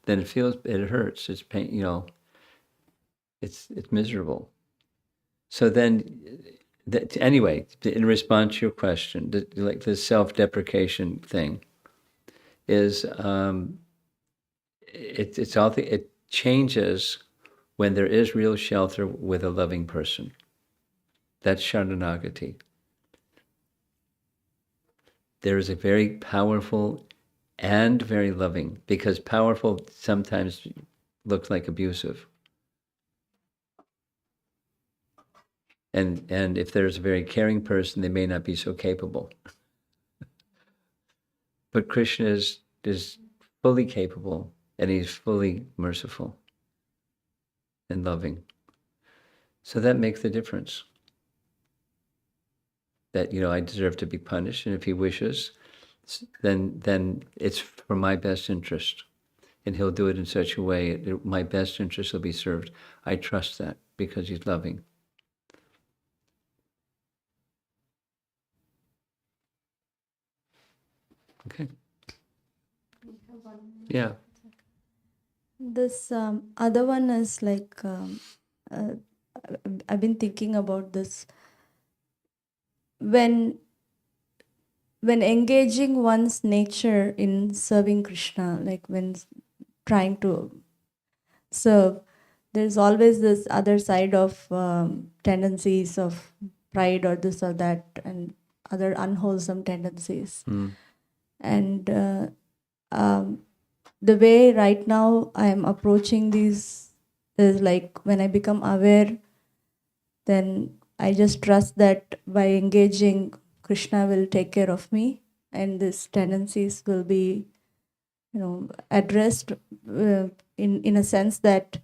then it hurts, it's pain, it's miserable. So then, anyway, in response to your question, like the self-deprecation thing is, it changes when there is real shelter with a loving person. That's Sharanagati. There is a very powerful and very loving, because powerful sometimes looks like abusive. And if there's a very caring person, they may not be so capable. But Krishna is fully capable, and he's fully merciful and loving. So that makes the difference. That, I deserve to be punished, and if he wishes, then it's for my best interest. And he'll do it in such a way that my best interest will be served. I trust that because he's loving. Okay. Yeah. This other one is like, uh, I've been thinking about this. When engaging one's nature in serving Krishna, like when trying to serve, there's always this other side of tendencies of pride or this or that and other unwholesome tendencies. And the way right now I'm approaching these is like when I become aware, then I just trust that by engaging, Krishna will take care of me and these tendencies will be, addressed in a sense that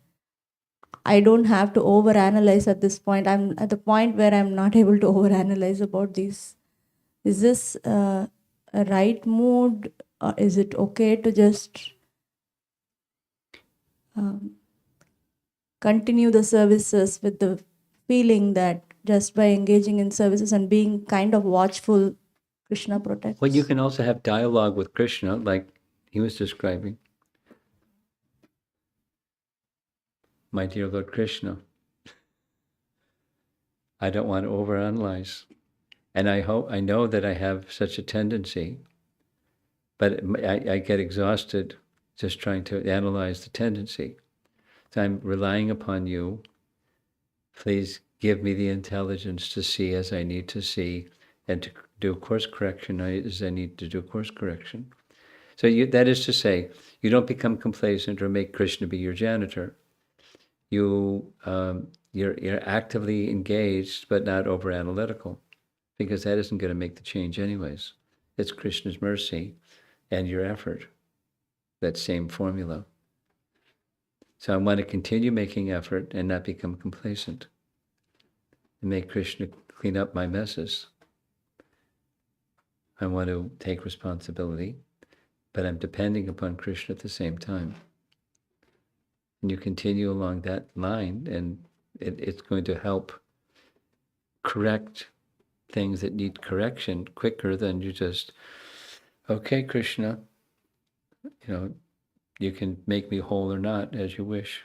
I don't have to overanalyze at this point. I'm at the point where I'm not able to overanalyze about these. Is this a right mood? Or is it okay to just continue the services with the feeling that just by engaging in services and being kind of watchful, Krishna protects? Well, you can also have dialogue with Krishna, like he was describing. My dear Lord Krishna, I don't want to overanalyze. And I know that I have such a tendency, but I get exhausted just trying to analyze the tendency. So I'm relying upon you. Please give me the intelligence to see as I need to see and to do course correction as I need to do course correction. So that is to say, you don't become complacent or make Krishna be your janitor. You're actively engaged, but not over analytical, because that isn't going to make the change anyways. It's Krishna's mercy and your effort, that same formula. So I want to continue making effort and not become complacent, and make Krishna clean up my messes. I want to take responsibility, but I'm depending upon Krishna at the same time. And you continue along that line, and it's going to help correct things that need correction quicker than you just, okay, Krishna, you can make me whole or not as you wish.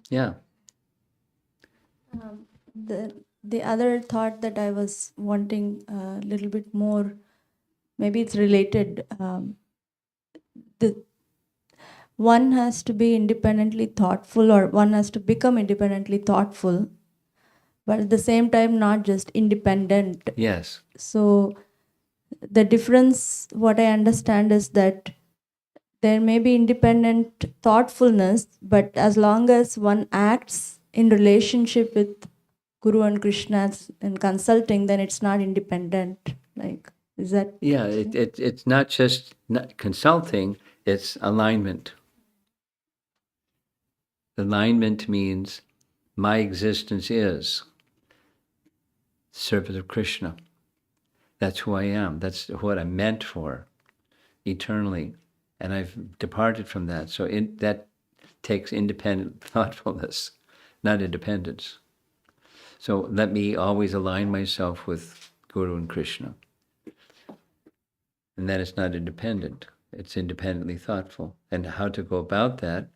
Yeah. The other thought that I was wanting a little bit more, maybe it's related. The one has to be independently thoughtful, or one has to become independently thoughtful, but at the same time not just independent. Yes. So the difference, what I understand, is that there may be independent thoughtfulness, but as long as one acts in relationship with Guru and Krishna and consulting, then it's not independent. Like, is that? Yeah, it's not just consulting, it's alignment. Alignment means my existence is servant of Krishna. That's who I am. That's what I'm meant for eternally. And I've departed from that. So that takes independent thoughtfulness, not independence. So let me always align myself with Guru and Krishna. And then it's not independent. It's independently thoughtful. And how to go about that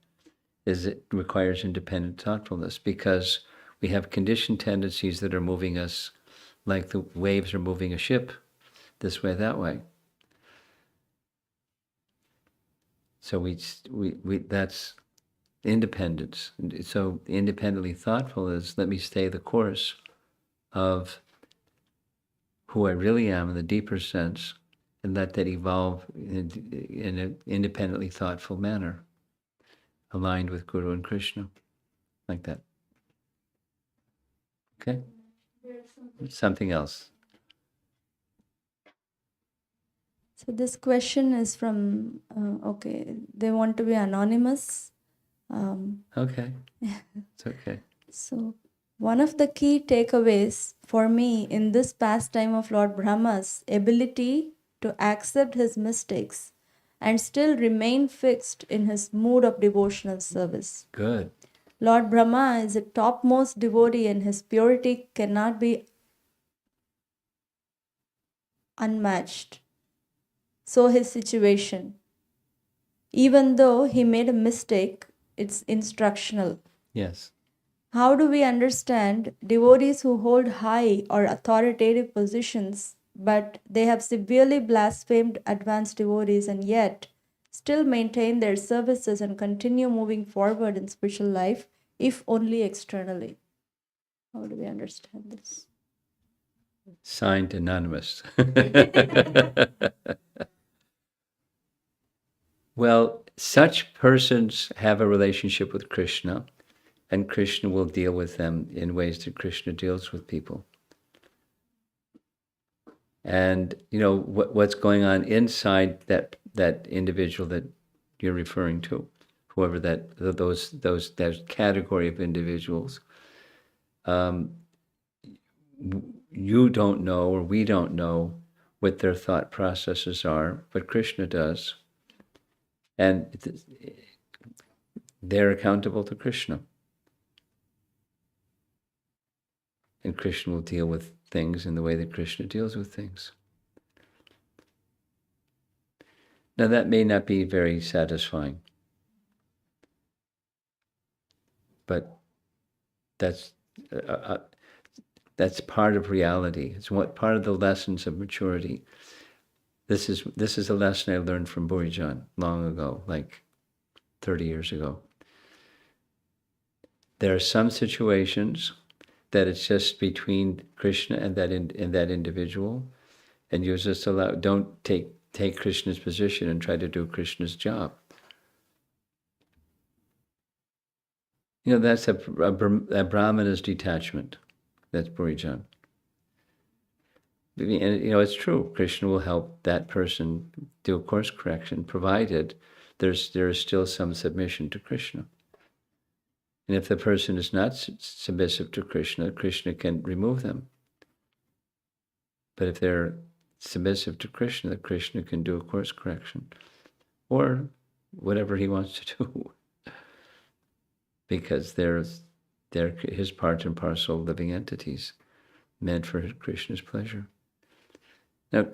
is it requires independent thoughtfulness, because we have conditioned tendencies that are moving us like the waves are moving a ship, this way, that way. So we that's independence. So independently thoughtful is, let me stay the course of who I really am in the deeper sense, and let that evolve in an independently thoughtful manner, aligned with Guru and Krishna, like that. Okay? Something else. So this question is from, okay, they want to be anonymous. Okay, it's okay. So one of the key takeaways for me in this pastime of Lord Brahma's ability to accept his mistakes and still remain fixed in his mood of devotional service. Good. Lord Brahma is a topmost devotee and his purity cannot be unmatched. So his situation. Even though he made a mistake, it's instructional. Yes. How do we understand devotees who hold high or authoritative positions, but they have severely blasphemed advanced devotees and yet still maintain their services and continue moving forward in spiritual life, if only externally? How do we understand this? Signed anonymous. Well, such persons have a relationship with Krishna, and Krishna will deal with them in ways that Krishna deals with people. And what's going on inside that individual that you're referring to, whoever that category of individuals, you don't know, or we don't know what their thought processes are, but Krishna does. And they're accountable to Krishna. And Krishna will deal with things in the way that Krishna deals with things. Now, that may not be very satisfying, but that's part of reality. It's part of the lessons of maturity. This is a lesson I learned from Burijan long ago, like 30 years ago. There are some situations that it's just between Krishna and that individual, and you just don't take Krishna's position and try to do Krishna's job. That's a Brahmana's detachment. That's Burijan. And it's true. Krishna will help that person do a course correction, provided there is still some submission to Krishna. And if the person is not submissive to Krishna, Krishna can remove them. But if they're submissive to Krishna, Krishna can do a course correction, or whatever he wants to do, because they're his part and parcel living entities, meant for Krishna's pleasure. Now,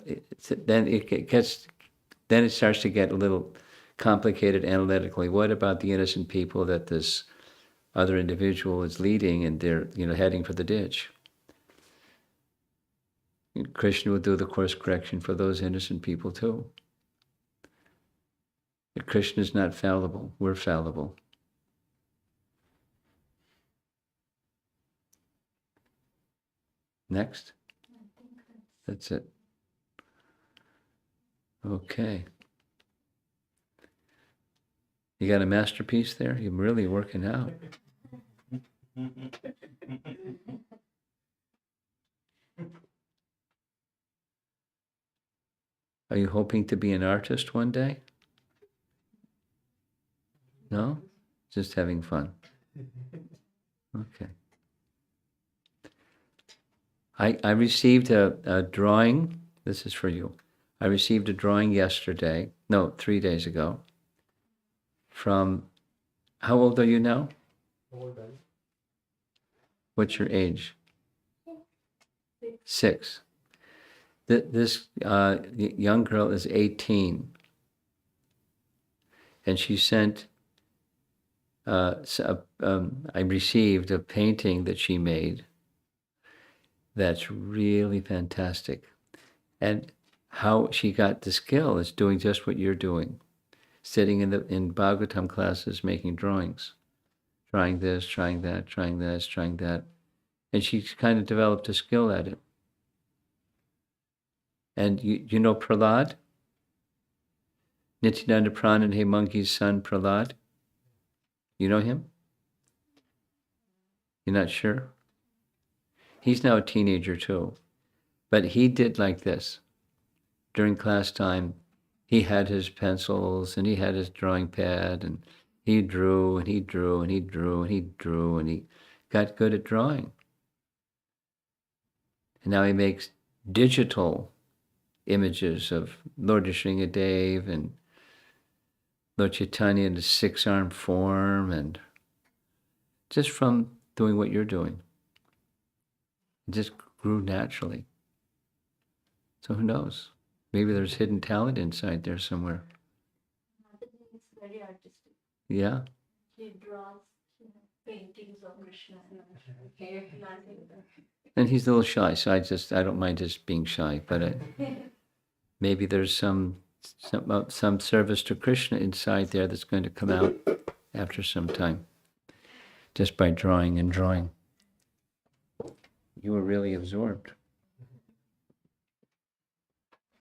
then it starts to get a little complicated analytically. What about the innocent people that this other individual is leading, and they're heading for the ditch? Krishna will do the course correction for those innocent people too. Krishna is not fallible. We're fallible. Next. That's it. Okay. You got a masterpiece there? You're really working out. Are you hoping to be an artist one day? No? Just having fun. Okay. I received a drawing. This is for you. I received a drawing yesterday. No, 3 days ago. From, how old are you now? What's your age? 6. This young girl is 18. And she sent, I received a painting that she made that's really fantastic. And how she got the skill is doing just what you're doing. Sitting in Bhagavatam classes, making drawings. Trying this, trying that, trying this, trying that. And she's kind of developed a skill at it. And you know Prahlad? Nityananda Pran and Hemangi's son, Prahlad? You know him? You're not sure? He's now a teenager too. But he did like this. during class time, he had his pencils and he had his drawing pad and he drew and he drew and he drew and he drew and he got good at drawing. And now he makes digital images of Lord Nrsimhadev and Lord Chaitanya in the 6-arm form, and just from doing what you're doing. It just grew naturally. So who knows? Maybe there's hidden talent inside there somewhere. It's very artistic. Yeah. He draws paintings of Krishna and hair. And he's a little shy, so I don't mind just being shy, but maybe there's some service to Krishna inside there that's going to come out after some time, just by drawing and drawing. You were really absorbed.